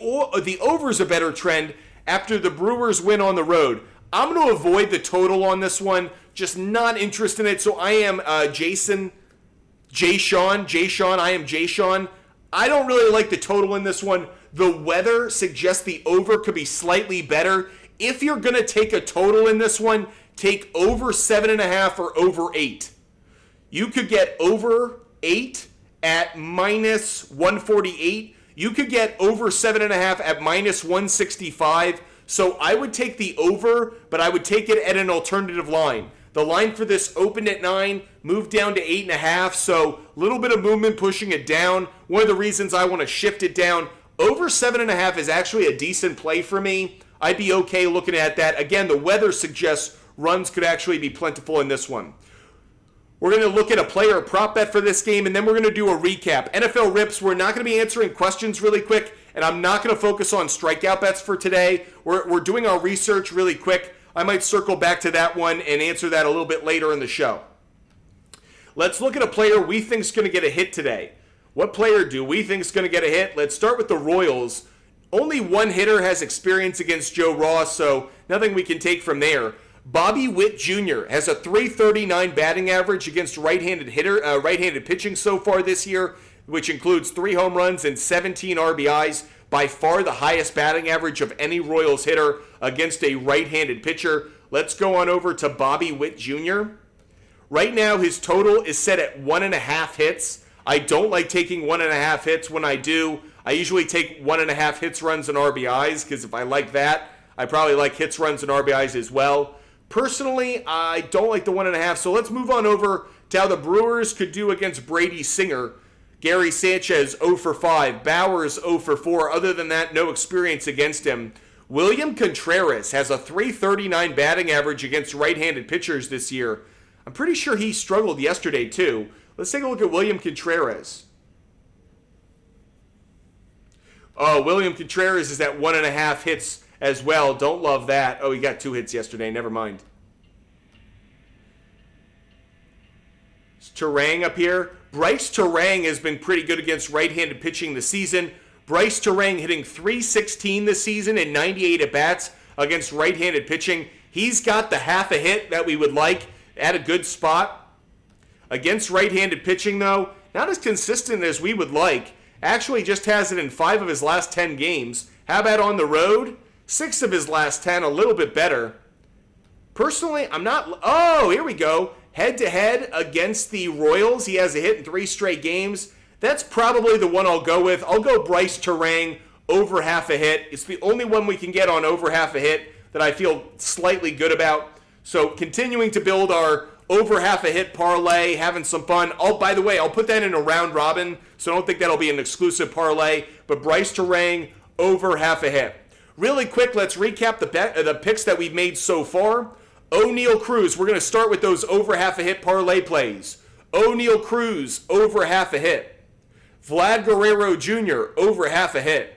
A: over is a better trend after the Brewers win on the road. I'm going to avoid the total on this one. Just not interested in it. So I am Jay Sean. I am Jay Sean. I don't really like the total in this one. The weather suggests the over could be slightly better. If you're going to take a total in this one, take over 7.5 or over 8. You could get over 8 at minus 148. You could get over 7.5 at minus 165. So I would take the over, but I would take it at an alternative line. The line for this opened at 9, moved down to 8.5, so a little bit of movement pushing it down. One of the reasons I want to shift it down, over 7.5 is actually a decent play for me. I'd be okay looking at that. Again, the weather suggests runs could actually be plentiful in this one. We're going to look at a player prop bet for this game, and then we're going to do a recap. NFL Rips, we're not going to be answering questions really quick, and I'm not going to focus on strikeout bets for today. We're doing our research really quick. I might circle back to that one and answer that a little bit later in the show. Let's look at a player we think is going to get a hit today. What player do we think is going to get a hit? Let's start with the Royals. Only one hitter has experience against Joe Ross, so nothing we can take from there. Bobby Witt Jr. has a .339 batting average against right-handed pitching so far this year, which includes 3 home runs and 17 RBIs. By far the highest batting average of any Royals hitter against a right-handed pitcher. Let's go on over to Bobby Witt Jr. Right now, his total is set at 1.5 hits. I don't like taking 1.5 hits. When I do, I usually take 1.5 hits, runs, and RBIs, because if I like that, I probably like hits, runs, and RBIs as well. Personally, I don't like the 1.5, so let's move on over to how the Brewers could do against Brady Singer. Gary Sanchez 0 for 5, Bowers 0 for 4. Other than that, no experience against him. William Contreras has a .339 batting average against right-handed pitchers this year. I'm pretty sure he struggled yesterday too. Let's take a look at William Contreras. Oh, William Contreras is at 1.5 hits as well. Don't love that. Oh, he got 2 hits yesterday. Never mind. It's Turang up here. Bryce Turang has been pretty good against right-handed pitching this season. Bryce Turang hitting .316 this season and 98 at-bats against right-handed pitching. He's got the half a hit that we would like at a good spot. Against right-handed pitching, though, not as consistent as we would like. Actually just has it in 5 of his last 10 games. How about on the road? 6 of his last 10, a little bit better. Personally, I'm not... Oh, here we go. Head-to-head against the Royals. He has a hit in 3 straight games. That's probably the one I'll go with. I'll go Bryce Turang over half a hit. It's the only one we can get on over half a hit that I feel slightly good about. So continuing to build our over half a hit parlay, having some fun. Oh, by the way, I'll put that in a round robin, so I don't think that'll be an exclusive parlay. But Bryce Turang over half a hit. Really quick, let's recap the picks that we've made so far. O'Neal Cruz, we're going to start with those over half a hit parlay plays. O'Neal Cruz, over half a hit. Vlad Guerrero Jr., over half a hit.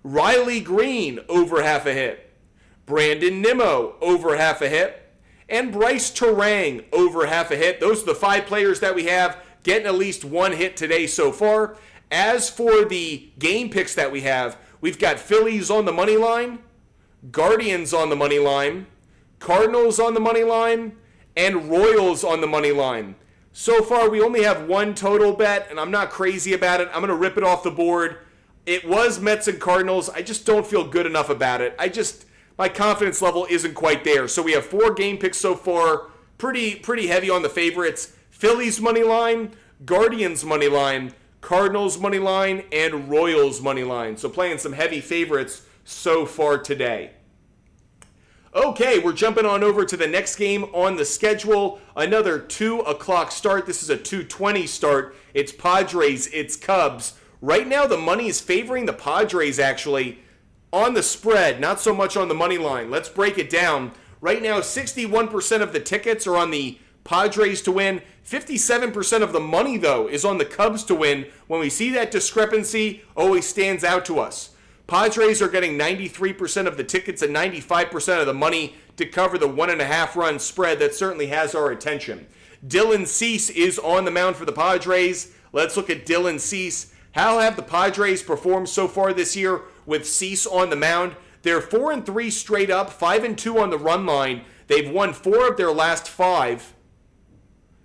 A: Riley Green, over half a hit. Brandon Nimmo, over half a hit. And Bryce Turang, over half a hit. Those are the 5 players that we have getting at least 1 hit today so far. As for the game picks that we have, we've got Phillies on the money line, Guardians on the money line, Cardinals on the money line, and Royals on the money line. So far, we only have 1 total bet, and I'm not crazy about it. I'm going to rip it off the board. It was Mets and Cardinals. I just don't feel good enough about it. My confidence level isn't quite there. So we have 4 game picks so far. Pretty heavy on the favorites. Phillies money line, Guardians money line, Cardinals money line, and Royals money line. So playing some heavy favorites so far today. Okay, we're jumping on over to the next game on the schedule. Another 2 o'clock start. This is a 2:20 start. It's Padres, it's Cubs. Right now, the money is favoring the Padres, actually, on the spread, not so much on the money line. Let's break it down. Right now, 61% of the tickets are on the Padres to win. 57% of the money, though, is on the Cubs to win. When we see that discrepancy, always stands out to us. Padres are getting 93% of the tickets and 95% of the money to cover the 1.5 run spread. That certainly has our attention. Dylan Cease is on the mound for the Padres. Let's look at Dylan Cease. How have the Padres performed so far this year with Cease on the mound? They're 4-3 straight up, 5-2 on the run line. They've won 4 of their last 5.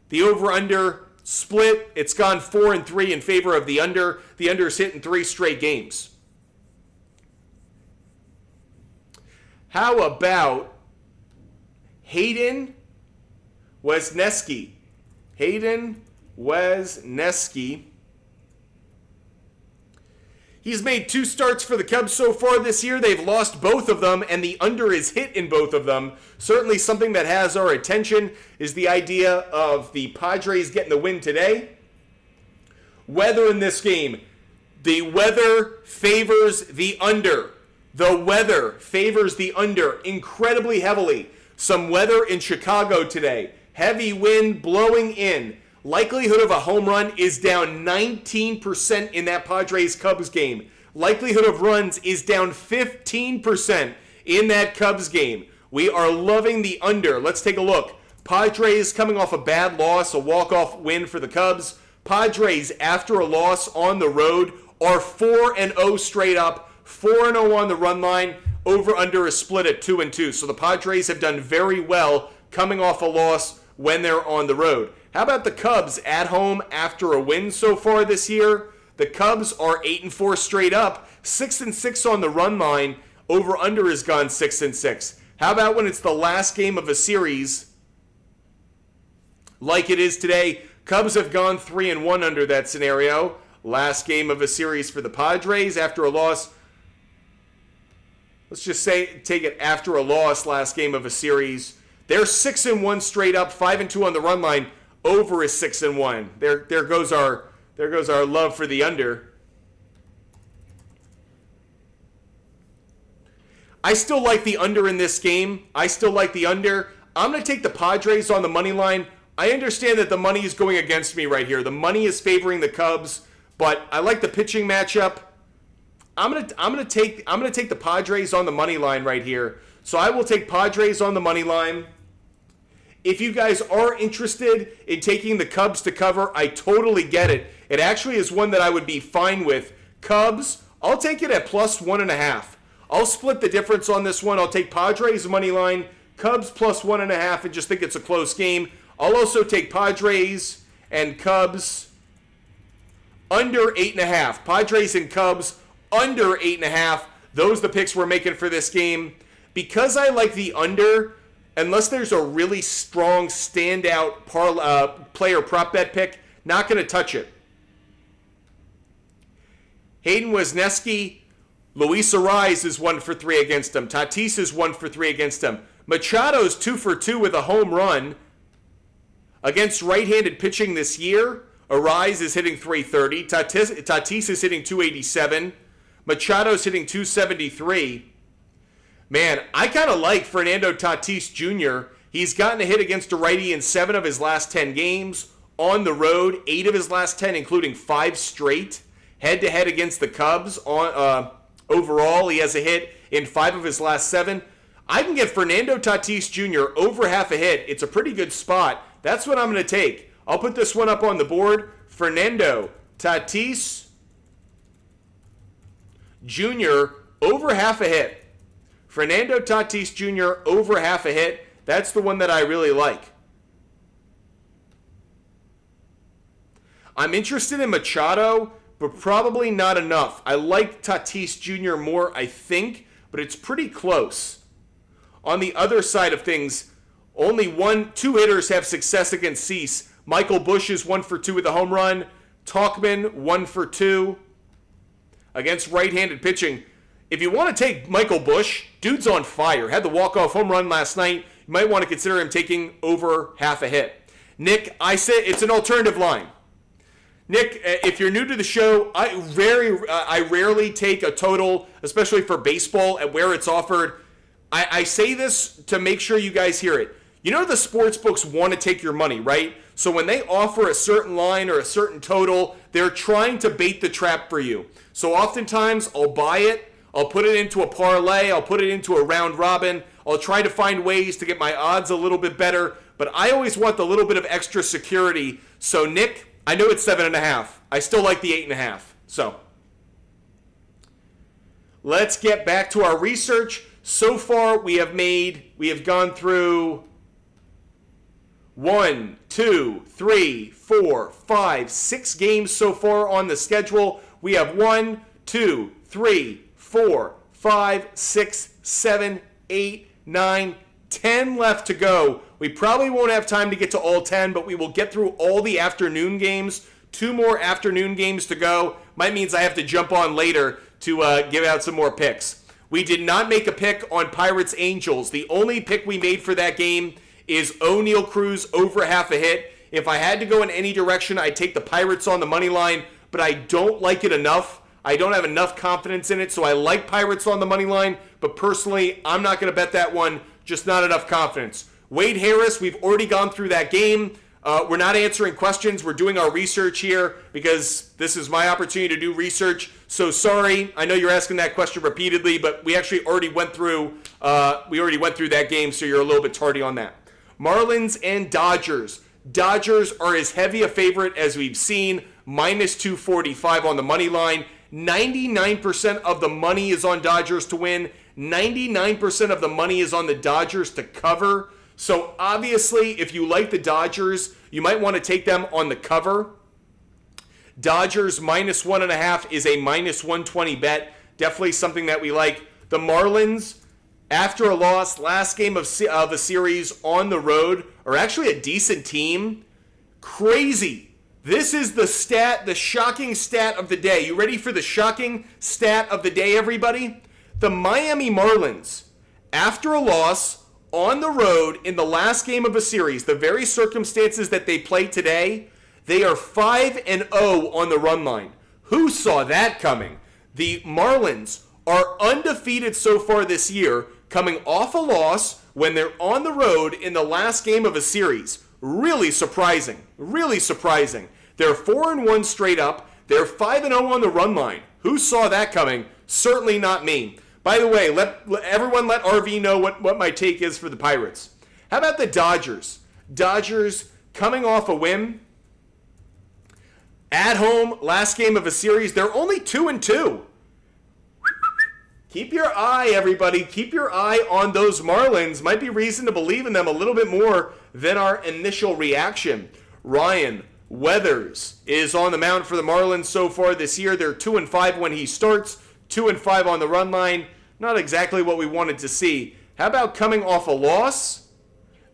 A: The over-under split, it's gone 4-3 in favor of the under. The under's hit in 3 straight games. How about Hayden Wesneski? Hayden Wesneski. He's made 2 starts for the Cubs so far this year. They've lost both of them, and the under is hit in both of them. Certainly something that has our attention is the idea of the Padres getting the win today. Weather in this game. The weather favors the under. The weather favors the under incredibly heavily. Some weather in Chicago today. Heavy wind blowing in. Likelihood of a home run is down 19% in that Padres-Cubs game. Likelihood of runs is down 15% in that Cubs game. We are loving the under. Let's take a look. Padres coming off a bad loss, a walk-off win for the Cubs. Padres, after a loss on the road, are 4-0 straight up. 4-0 on the run line. Over-under is split at 2-2. So the Padres have done very well coming off a loss when they're on the road. How about the Cubs at home after a win so far this year? The Cubs are 8-4 straight up, 6-6 on the run line. Over-under has gone 6-6. How about when it's the last game of a series, like it is today? Cubs have gone 3-1 under that scenario. Last game of a series for the Padres after a loss. Let's just say, take it after a loss, last game of a series. They're 6-1 straight up, 5-2 on the run line. Over is 6-1. There goes our love for the under. I still like the under in this game. I still like the under. I'm going to take the Padres on the money line. I understand that the money is going against me right here. The money is favoring the Cubs, but I like the pitching matchup. I'm gonna take the Padres on the money line right here. So I will take Padres on the money line. If you guys are interested in taking the Cubs to cover, I totally get it. It actually is one that I would be fine with. Cubs, I'll take it at plus 1.5. I'll split the difference on this one. I'll take Padres money line, Cubs plus 1.5, and just think it's a close game. I'll also take Padres and Cubs under 8.5. Padres and Cubs under 8.5. Those are the picks we're making for this game. Because I like the under, unless there's a really strong standout player prop bet pick, not going to touch it. Hayden Wesneski, Luis Ariz is 1-for-3 against him. Tatis is 1-for-3 against him. Machado's 2-for-2 with a home run against right-handed pitching this year. Ariz is hitting 330. Tatis is hitting 287. Machado's hitting 273. Man, I kind of like Fernando Tatis Jr. He's gotten a hit against a righty in 7 of his last 10 games. On the road, 8 of his last 10, including 5 straight. Head-to-head against the Cubs. Overall, he has a hit in 5 of his last 7. I can get Fernando Tatis Jr. over half a hit. It's a pretty good spot. That's what I'm going to take. I'll put this one up on the board. Fernando Tatis Jr. over half a hit. Fernando Tatis Jr. over half a hit. That's the one that I really like. I'm interested in Machado, but probably not enough. I like Tatis Jr. more, I think, but it's pretty close. On the other side of things, only 2 hitters have success against Cease. Michael Busch is 1-for-2 with a home run. Tauchman, 1-for-2. Against right-handed pitching, If you want to take Michael Bush, dude's on fire. Had the walk-off home run last night. You might want to consider him taking over half a hit. Nick, I said it's an alternative line. Nick, if you're new to the show, I rarely take a total, especially for baseball, at where it's offered. I say this to make sure you guys hear it. You know the sports books want to take your money, right? So when they offer a certain line or a certain total, they're trying to bait the trap for you. So oftentimes, I'll buy it, I'll put it into a parlay, I'll put it into a round robin, I'll try to find ways to get my odds a little bit better, but I always want the little bit of extra security. So Nick, I know it's 7.5. I still like the 8.5. So let's get back to our research. So far, we have gone through 1, 2, 3, 4, 5, 6 games so far on the schedule. We have 1, 2, 3, 4, 5, 6, 7, 8, 9, 10 left to go. We probably won't have time to get to all 10, but we will get through all the afternoon games. 2 more afternoon games to go. Might means I have to jump on later to give out some more picks. We did not make a pick on Pirates Angels. The only pick we made for that game is O'Neal Cruz over half a hit. If I had to go in any direction, I'd take the Pirates on the money line, but I don't like it enough. I don't have enough confidence in it, so I like Pirates on the money line, but personally, I'm not going to bet that one. Just not enough confidence. Wade Harris, we've already gone through that game. We're not answering questions. We're doing our research here because this is my opportunity to do research. So sorry, I know you're asking that question repeatedly, but we actually already went through that game, so you're a little bit tardy on that. Marlins and Dodgers. Dodgers are as heavy a favorite as we've seen, minus 245 on the money line. 99% of the money is on Dodgers to win. 99% of the money is on the Dodgers to cover. So obviously, if you like the Dodgers, you might want to take them on the cover. Dodgers minus 1.5 is a minus 120 bet. Definitely something that we like. The Marlins, after a loss, last game of a series on the road, are actually a decent team. Crazy. This is the shocking stat of the day. You ready for the shocking stat of the day, everybody? The Miami Marlins, after a loss on the road in the last game of a series, the very circumstances that they play today, they are 5-0 on the run line. Who saw that coming? The Marlins are undefeated so far this year, coming off a loss when they're on the road in the last game of a series. Really surprising. Really surprising. They're 4-1 straight up. They're 5-0 on the run line. Who saw that coming? Certainly not me. By the way, everyone let RV know what my take is for the Pirates. How about the Dodgers? Dodgers coming off a win. At home, last game of a series, they're only 2-2. Keep your eye, everybody. Keep your eye on those Marlins. Might be reason to believe in them a little bit more than our initial reaction. Ryan Weathers is on the mound for the Marlins so far this year. They're 2-5 when he starts, 2-5 on the run line. Not exactly what we wanted to see. How about coming off a loss?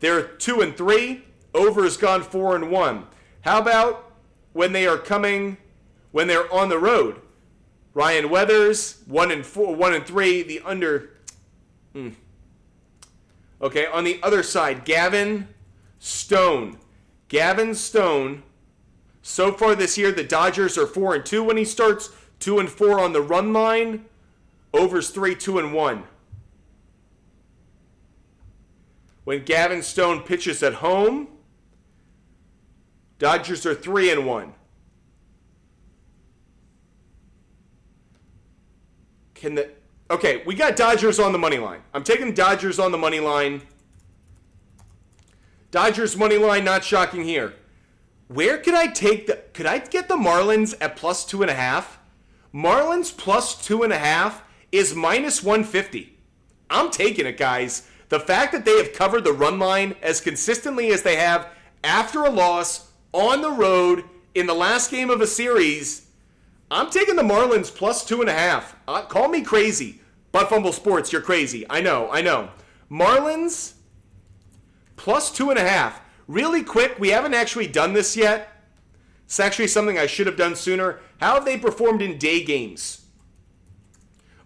A: They're 2-3. Over has gone 4-1. How about when they're on the road? Ryan Weathers, 1-3. The under. Okay, on the other side, Gavin Stone. Gavin Stone. So far this year, the Dodgers are 4-2 when he starts, 2-4 on the run line. Overs 3, 2-1. When Gavin Stone pitches at home, Dodgers are 3-1. Okay, we got Dodgers on the money line. I'm taking Dodgers on the money line. Dodgers money line, not shocking here. Where could I get the Marlins at plus 2.5? Marlins plus 2.5 is minus 150. I'm taking it, guys. The fact that they have covered the run line as consistently as they have after a loss on the road in the last game of a series, I'm taking the Marlins plus 2.5. Call me crazy. Butt Fumble Sports, you're crazy. I know. Marlins plus 2.5. Really quick, we haven't actually done this yet. It's actually something I should have done sooner. How have they performed in day games?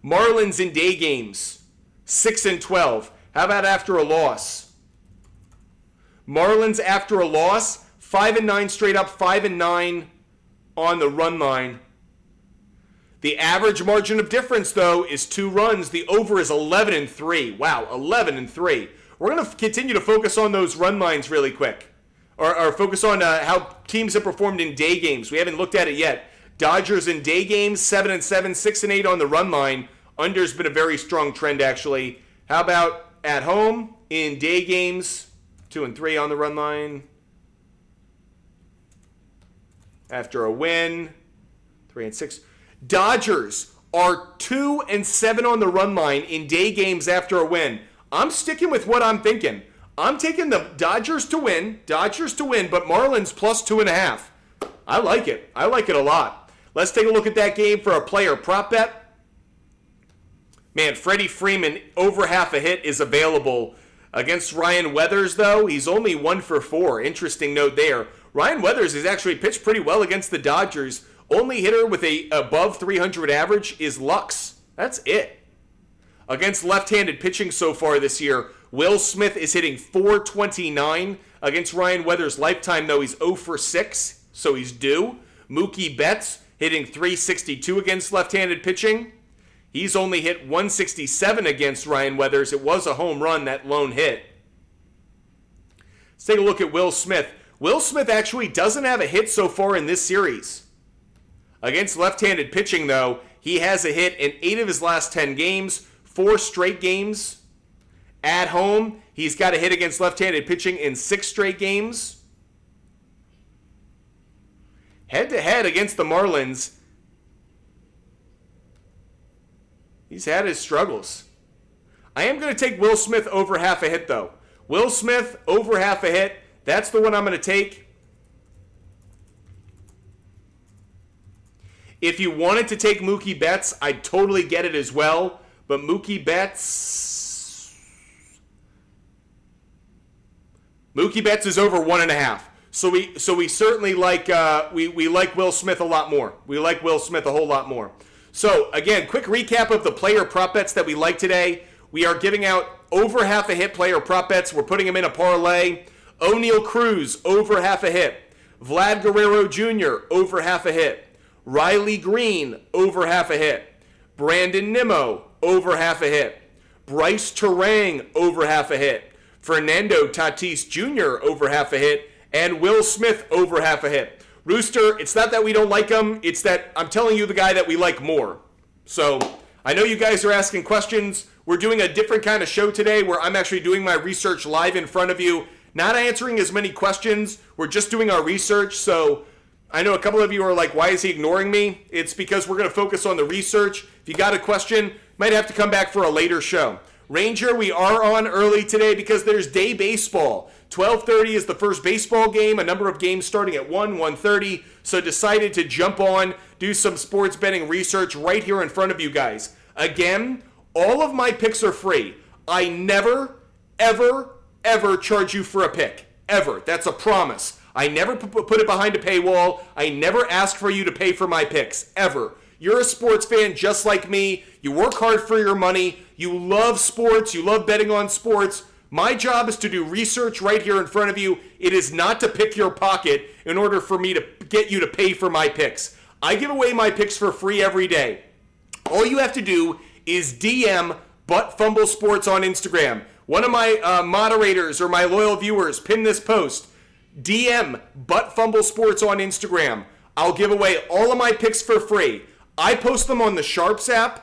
A: Marlins in day games, 6-12. How about after a loss? Marlins after a loss, 5-9 straight up, 5-9 on the run line. The average margin of difference, though, is 2 runs. The over is 11-3. Wow, 11-3. We're going to continue to focus on those run lines really quick. Or focus on how teams have performed in day games. We haven't looked at it yet. Dodgers in day games, 7-7, 6-8 on the run line. Under's been a very strong trend, actually. How about at home in day games, 2-3 on the run line. After a win, 3-6. Dodgers are 2-7 on the run line in day games after a win. I'm sticking with what I'm thinking. I'm taking the Dodgers to win, but Marlins plus 2.5. I like it. I like it a lot. Let's take a look at that game for a player prop bet. Man, Freddie Freeman over half a hit is available against Ryan Weathers, though. He's only 1 for 4. Interesting note there. Ryan Weathers has actually pitched pretty well against the Dodgers. Only hitter with a above 300 average is Lux. That's it. Against left-handed pitching so far this year, Will Smith is hitting .429. Against Ryan Weathers' lifetime, though, he's 0 for 6, so he's due. Mookie Betts hitting .362 against left-handed pitching. He's only hit .167 against Ryan Weathers. It was a home run, that lone hit. Let's take a look at Will Smith. Will Smith actually doesn't have a hit so far in this series. Against left-handed pitching, though, he has a hit in 8 of his last 10 games, 4 straight games. At home, he's got a hit against left-handed pitching in 6 straight games. Head-to-head against the Marlins, he's had his struggles. I am going to take Will Smith over half a hit, though. Will Smith over half a hit. That's the one I'm going to take. If you wanted to take Mookie Betts, I'd totally get it as well. But Mookie Betts is over 1.5. So we certainly like we like Will Smith a lot more. We like Will Smith a whole lot more. So again, quick recap of the player prop bets that we like today. We are giving out over half a hit player prop bets. We're putting them in a parlay. O'Neal Cruz over half a hit. Vlad Guerrero Jr. over half a hit. Riley Green, over half a hit. Brandon Nimmo, over half a hit. Bryce Terang, over half a hit. Fernando Tatis Jr., over half a hit. And Will Smith, over half a hit. Rooster, it's not that we don't like him. It's that I'm telling you the guy that we like more. So I know you guys are asking questions. We're doing a different kind of show today where I'm actually doing my research live in front of you. Not answering as many questions. We're just doing our research, so I know a couple of you are like, why is he ignoring me? It's because we're going to focus on the research. If you got a question, might have to come back for a later show. Ranger, we are on early today because there's day baseball. 12:30 is the first baseball game, a number of games starting at 1:30. So decided to jump on, do some sports betting research right here in front of you guys. Again, all of my picks are free. I never, ever charge you for a pick. Ever. That's a promise. I never put it behind a paywall. I never ask for you to pay for my picks, ever. You're a sports fan just like me. You work hard for your money. You love sports. You love betting on sports. My job is to do research right here in front of you. It is not to pick your pocket in order for me to get you to pay for my picks. I give away my picks for free every day. All you have to do is DM Butt Fumble Sports on Instagram. One of my moderators or my loyal viewers pin this post. DM Butt Fumble Sports on Instagram. I'll give away all of my picks for free. I post them on the SHARPZ app.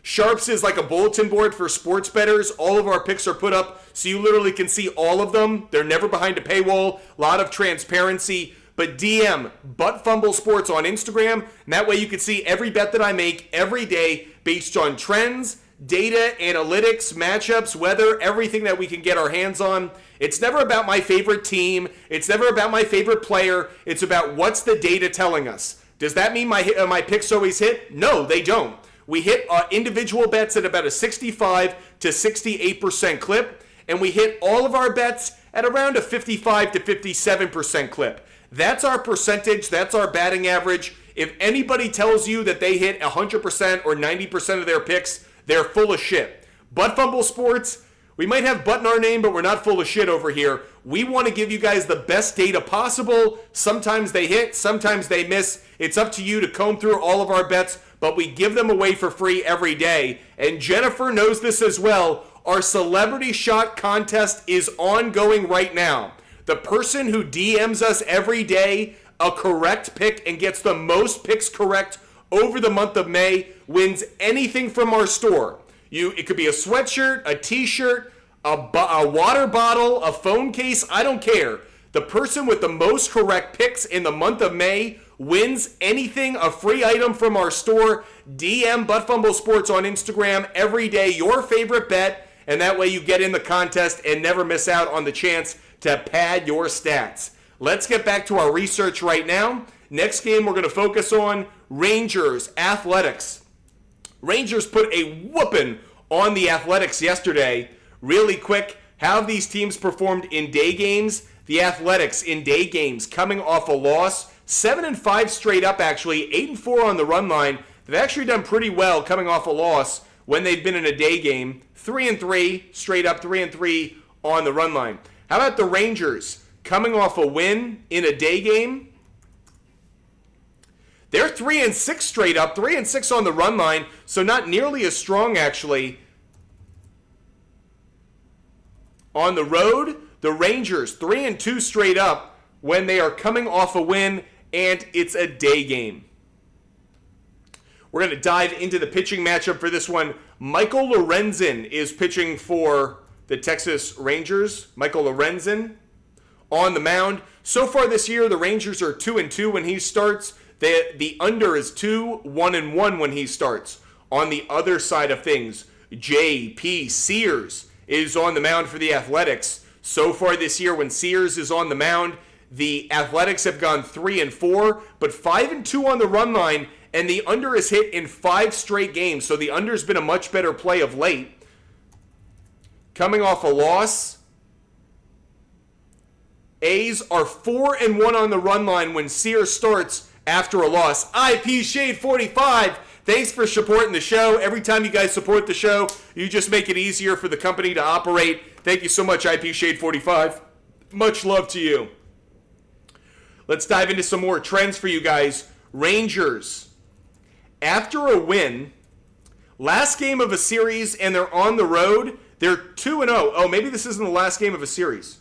A: SHARPZ is like a bulletin board for sports bettors. All of our picks are put up so you literally can see all of them. They're never behind a paywall. A lot of transparency. But DM Butt Fumble Sports on Instagram. And that way you can see every bet that I make every day based on trends, data, analytics, matchups, weather, everything that we can get our hands on. It's never about my favorite team. It's never about my favorite player. It's about what's the data telling us. Does that mean my picks always hit? No, they don't. We hit individual bets at about a 65 to 68% clip, and we hit all of our bets at around a 55 to 57% clip. That's our percentage. That's our batting average. If anybody tells you that they hit 100% or 90% of their picks, they're full of shit. Butt Fumble Sports, we might have butt in our name, but we're not full of shit over here. We want to give you guys the best data possible. Sometimes they hit, sometimes they miss. It's up to you to comb through all of our bets, but we give them away for free every day. And Jennifer knows this as well. Our Celebrity Shot contest is ongoing right now. The person who DMs us every day a correct pick and gets the most picks correct over the month of May wins anything from our store. It could be a sweatshirt, a t-shirt, a water bottle, a phone case, I don't care. The person with the most correct picks in the month of May wins anything, a free item from our store. DM Butt Fumble Sports on Instagram every day, your favorite bet, and that way you get in the contest and never miss out on the chance to pad your stats. Let's get back to our research right now. Next game we're going to focus on Rangers Athletics. Rangers put a whooping on the Athletics yesterday. Really quick, how have these teams performed in day games? The Athletics in day games coming off a loss, 7-5 straight up actually, 8-4 on the run line. They've actually done pretty well coming off a loss when they've been in a day game. 3-3 straight up, 3-3 on the run line. How about the Rangers coming off a win in a day game? They're 3-6 straight up, 3-6 on the run line, so not nearly as strong actually. On the road, the Rangers 3-2 straight up when they are coming off a win, and it's a day game. We're going to dive into the pitching matchup for this one. Michael Lorenzen is pitching for the Texas Rangers. Michael Lorenzen on the mound. So far this year, the Rangers are 2-2 when he starts. The under is 2-1-1 when he starts. On the other side of things, J.P. Sears is on the mound for the Athletics. So far this year, when Sears is on the mound, the Athletics have gone 3-4, but 5-2 on the run line, and the under is hit in 5 straight games. So the under's been a much better play of late. Coming off a loss, A's are 4-1 on the run line when Sears starts after a loss. IP Shade 45, thanks for supporting the show. Every time you guys support the show, you just make it easier for the company to operate. Thank you so much, IP Shade 45. Much love to you. Let's dive into some more trends for you guys. Rangers, after a win, last game of a series, and they're on the road, they're 2-0. Oh, maybe this isn't the last game of a series.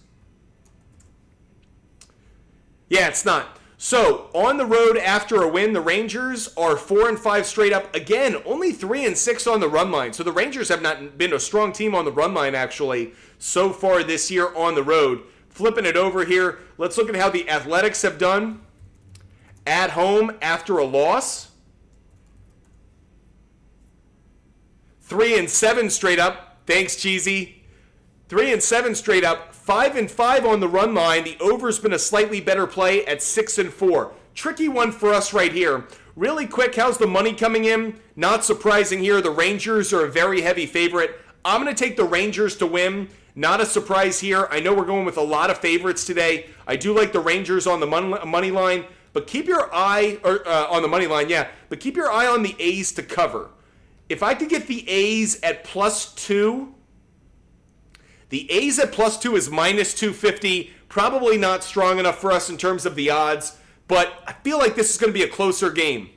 A: Yeah, it's not. So, on the road after a win, the Rangers are 4-5 straight up. Again, only 3-6 on the run line. So the Rangers have not been a strong team on the run line, actually, so far this year on the road. Flipping it over here, let's look at how the Athletics have done at home after a loss. 3-7 straight up. Thanks, Cheesy. 3-7 straight up. 5-5 on the run line. The over's been a slightly better play at 6-4. Tricky one for us right here. Really quick, how's the money coming in? Not surprising here. The Rangers are a very heavy favorite. I'm going to take the Rangers to win. Not a surprise here. I know we're going with a lot of favorites today. I do like the Rangers on the money line, but keep your eye on the money line, yeah. But keep your eye on the A's to cover. If I could get the A's at +2, the A's at +2 is -250. Probably not strong enough for us in terms of the odds, but I feel like this is going to be a closer game.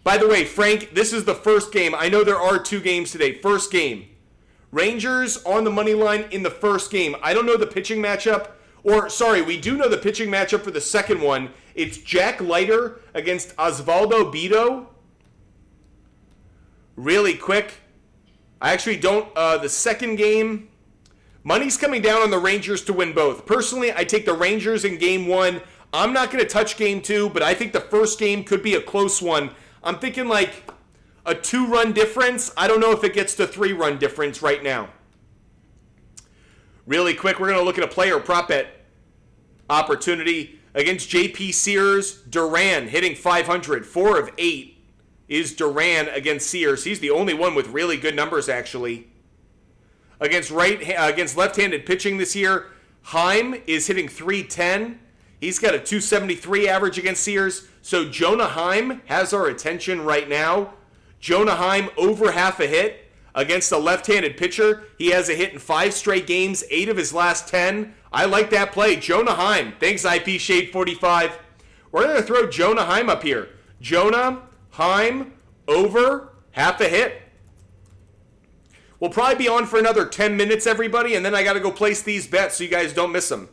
A: By the way, Frank, this is the first game. I know there are 2 games today. First game. Rangers on the money line in the first game. I don't know the pitching matchup. We do know the pitching matchup for the second one. It's Jack Leiter against Osvaldo Bido. Really quick. I actually don't. The second game, money's coming down on the Rangers to win both. Personally, I take the Rangers in game 1. I'm not going to touch game 2, but I think the first game could be a close one. I'm thinking like a 2-run difference. I don't know if it gets to 3-run difference right now. Really quick, we're going to look at a player prop bet opportunity against J.P. Sears. Duran hitting 500. 4 of 8 is Duran against Sears. He's the only one with really good numbers, actually. Against left-handed pitching this year, Heim is hitting 310. He's got a 273 average against Sears. So Jonah Heim has our attention right now. Jonah Heim over half a hit against a left-handed pitcher. He has a hit in 5 straight games, 8 of his last 10. I like that play. Jonah Heim. Thanks, IP Shade 45. We're going to throw Jonah Heim up here. Jonah Heim over half a hit. We'll probably be on for another 10 minutes, everybody, and then I got to go place these bets so you guys don't miss them.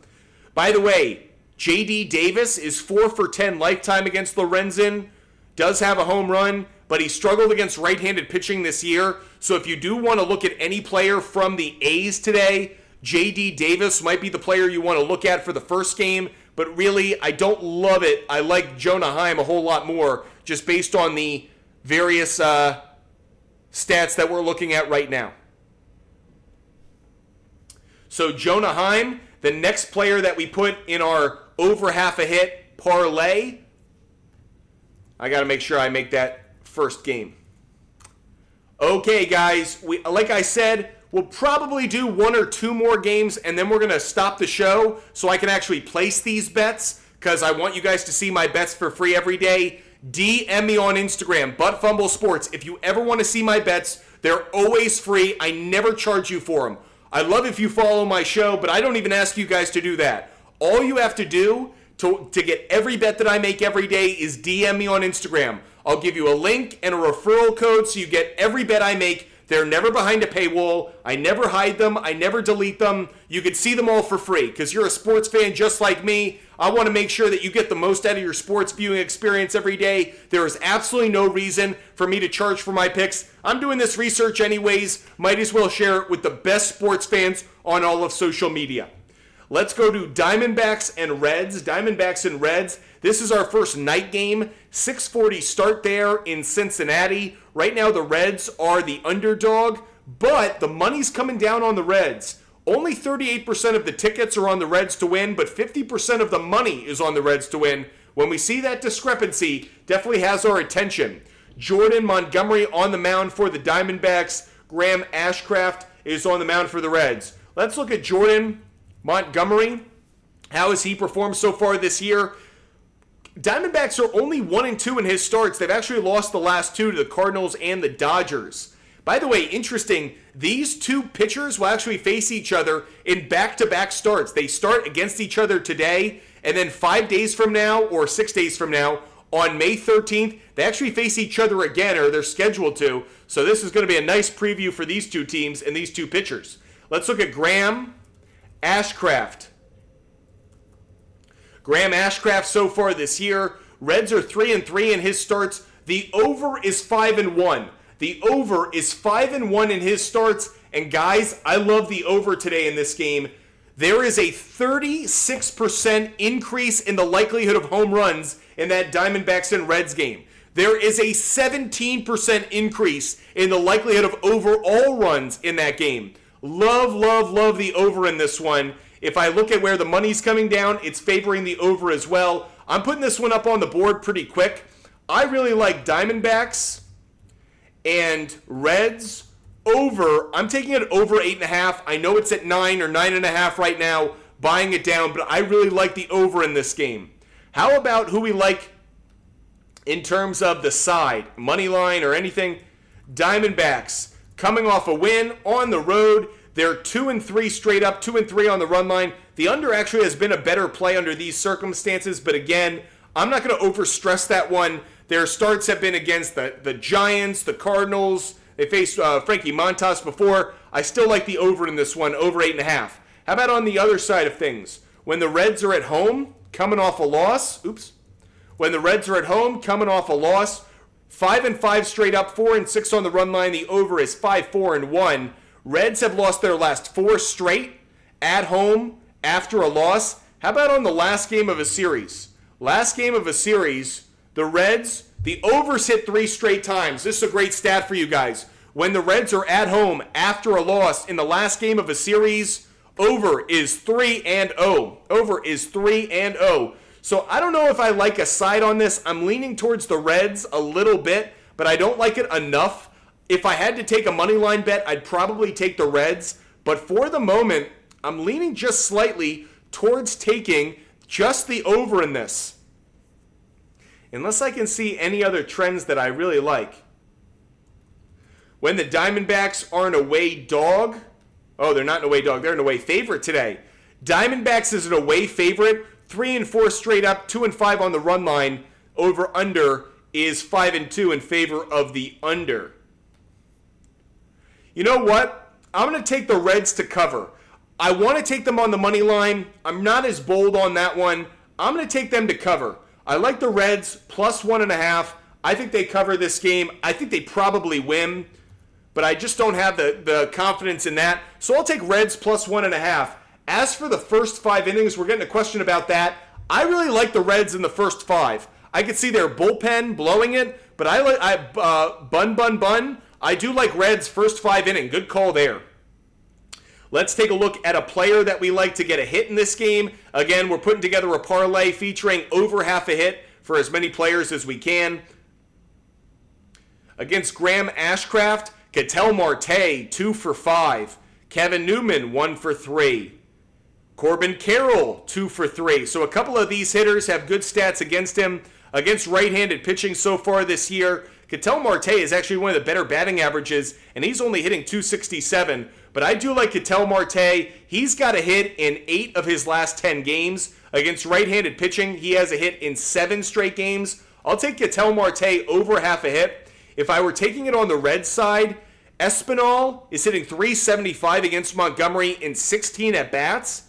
A: By the way, J.D. Davis is 4 for 10 lifetime against Lorenzen. Does have a home run, but he struggled against right-handed pitching this year. So if you do want to look at any player from the A's today, J.D. Davis might be the player you want to look at for the first game. But really, I don't love it. I like Jonah Heim a whole lot more just based on the various stats that we're looking at right now. So Jonah Heim, the next player that we put in our over half a hit parlay. I got to make sure I make that first game. Okay, guys, like I said, we'll probably do 1 or 2 more games, and then we're going to stop the show so I can actually place these bets because I want you guys to see my bets for free every day. DM me on Instagram, ButtFumbleSports. If you ever want to see my bets, they're always free. I never charge you for them. I love if you follow my show, but I don't even ask you guys to do that. All you have to do to get every bet that I make every day is DM me on Instagram. I'll give you a link and a referral code so you get every bet I make. They're never behind a paywall. I never hide them. I never delete them. You can see them all for free because you're a sports fan just like me. I want to make sure that you get the most out of your sports viewing experience every day. There is absolutely no reason for me to charge for my picks. I'm doing this research anyways. Might as well share it with the best sports fans on all of social media. Let's go to Diamondbacks and Reds. Diamondbacks and Reds. This is our first night game. 6:40 start there in Cincinnati. Right now the Reds are the underdog, but the money's coming down on the Reds. Only 38% of the tickets are on the Reds to win, but 50% of the money is on the Reds to win. When we see that discrepancy, definitely has our attention. Jordan Montgomery on the mound for the Diamondbacks. Graham Ashcraft is on the mound for the Reds. Let's look at Jordan Montgomery. How has he performed so far this year? Diamondbacks are only 1-2 in his starts. They've actually lost the last 2 to the Cardinals and the Dodgers. By the way, interesting, these 2 pitchers will actually face each other in back-to-back starts. They start against each other today, and then 5 days from now, or 6 days from now, on May 13th, they actually face each other again, or they're scheduled to. So this is going to be a nice preview for these 2 teams and these 2 pitchers. Let's look at Graham Ashcraft. Graham Ashcraft so far this year. Reds are 3-3 in his starts. The over is 5-1. The over is 5-1 in his starts. And guys, I love the over today in this game. There is a 36% increase in the likelihood of home runs in that Diamondbacks and Reds game. There is a 17% increase in the likelihood of overall runs in that game. Love, love, love the over in this one. If I look at where the money's coming down, it's favoring the over as well. I'm putting this one up on the board pretty quick. I really like Diamondbacks and Reds over. I'm taking it over 8.5. I know it's at 9 or 9.5 right now, buying it down, but I really like the over in this game. How about who we like in terms of the side, money line or anything? Diamondbacks coming off a win on the road. They're 2-3 straight up, 2-3 on the run line. The under actually has been a better play under these circumstances, but again, I'm not going to overstress that one. Their starts have been against the Giants, the Cardinals. They faced Frankie Montas before. I still like the over in this one, over 8.5. How about on the other side of things? When the Reds are at home, coming off a loss. When the Reds are at home, coming off a loss, 5-5 straight up, 4-6 on the run line. The over is 5-4-1. Reds have lost their last 4 straight at home after a loss. How about on the last game of a series? Last game of a series, the Reds, the overs hit 3 straight times. This is a great stat for you guys. When the Reds are at home after a loss in the last game of a series, over is 3-0. Over is 3-0. So I don't know if I like a side on this. I'm leaning towards the Reds a little bit, but I don't like it enough. If I had to take a money line bet, I'd probably take the Reds. But for the moment, I'm leaning just slightly towards taking Just the over in this. Unless I can see any other trends that I really like. When the Diamondbacks are an away dog. Oh, they're not an away dog. They're an away favorite today. Diamondbacks is an away favorite. 3-4 straight up. 2-5 on the run line. Over under is 5-2 in favor of the under. You know what? I'm going to take the Reds to cover. I want to take them on the money line. I'm not as bold on that one. I'm going to take them to cover. I like the Reds plus 1.5. I think they cover this game. I think they probably win, but I just don't have the confidence in that. So I'll take Reds plus 1.5. As for the first 5 innings, we're getting a question about that. I really like the Reds in the first 5. I could see their bullpen blowing it, but bun. I do like Reds first 5 inning. Good call there. Let's take a look at a player that we like to get a hit in this game. Again, we're putting together a parlay featuring over half a hit for as many players as we can. Against Graham Ashcraft, Ketel Marte, 2 for 5. Kevin Newman, 1 for 3. Corbin Carroll, 2 for 3. So a couple of these hitters have good stats against him. Against right-handed pitching so far this year, Ketel Marte is actually one of the better batting averages, and he's only hitting .267. But I do like Ketel Marte. He's got a hit in 8 of his last 10 games. Against right-handed pitching, he has a hit in 7 straight games. I'll take Ketel Marte over half a hit. If I were taking it on the Reds side, Espinal is hitting .375 against Montgomery in 16 at-bats.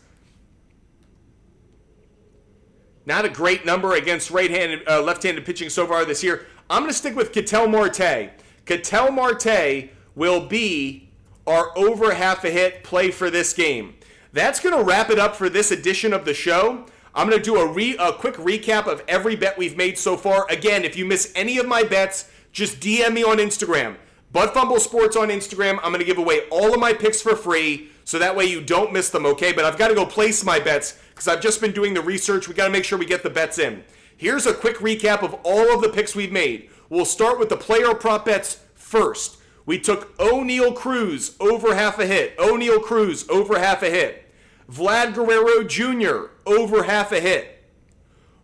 A: Not a great number against left-handed pitching so far this year. I'm going to stick with Ketel Marte. Ketel Marte will be our over half a hit play for this game. That's going to wrap it up for this edition of the show. I'm going to do a quick recap of every bet we've made so far. Again, if you miss any of my bets, just DM me on Instagram. Butt Fumble Sports on Instagram. I'm going to give away all of my picks for free, so that way you don't miss them, okay? But I've got to go place my bets because I've just been doing the research. We got to make sure we get the bets in. Here's a quick recap of all of the picks we've made. We'll start with the player prop bets first. We took O'Neal Cruz over half a hit. O'Neal Cruz over half a hit. Vlad Guerrero Jr. over half a hit.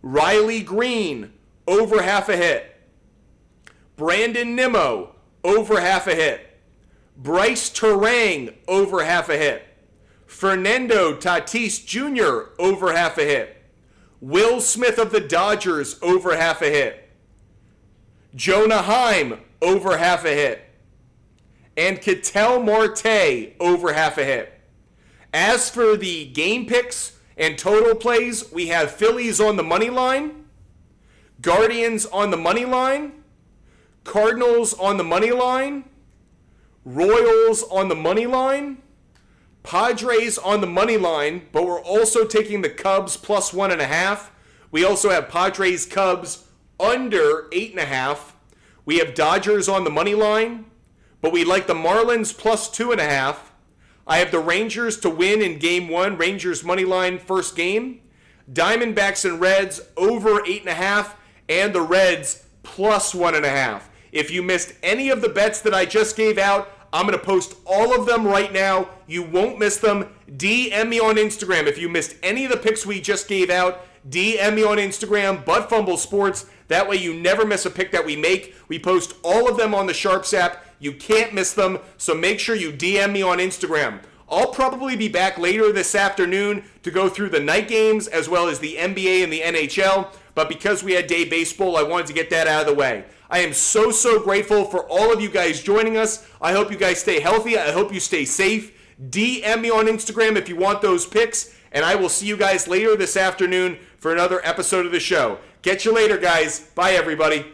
A: Riley Green over half a hit. Brandon Nimmo over half a hit. Bryce Terang over half a hit. Fernando Tatis Jr. over half a hit. Will Smith of the Dodgers over half a hit. Jonah Heim over half a hit. And Ketel Marte over half a hit. As for the game picks and total plays, we have Phillies on the money line, Guardians on the money line, Cardinals on the money line, Royals on the money line, Padres on the money line, but we're also taking the Cubs plus 1.5. We also have Padres Cubs under 8.5. We have Dodgers on the money line, but we like the Marlins plus 2.5. I have the Rangers to win in game 1, Rangers money line first game. Diamondbacks and Reds over 8.5, and the Reds plus 1.5. If you missed any of the bets that I just gave out, I'm going to post all of them right now. You won't miss them. DM me on Instagram. If you missed any of the picks we just gave out, DM me on Instagram, Butt Fumble Sports. That way you never miss a pick that we make. We post all of them on the SHARPZ app. You can't miss them, so make sure you DM me on Instagram. I'll probably be back later this afternoon to go through the night games as well as the NBA and the NHL, but because we had day baseball, I wanted to get that out of the way. I am so grateful for all of you guys joining us. I hope you guys stay healthy. I hope you stay safe. DM me on Instagram if you want those picks, and I will see you guys later this afternoon for another episode of the show. Catch you later, guys. Bye, everybody.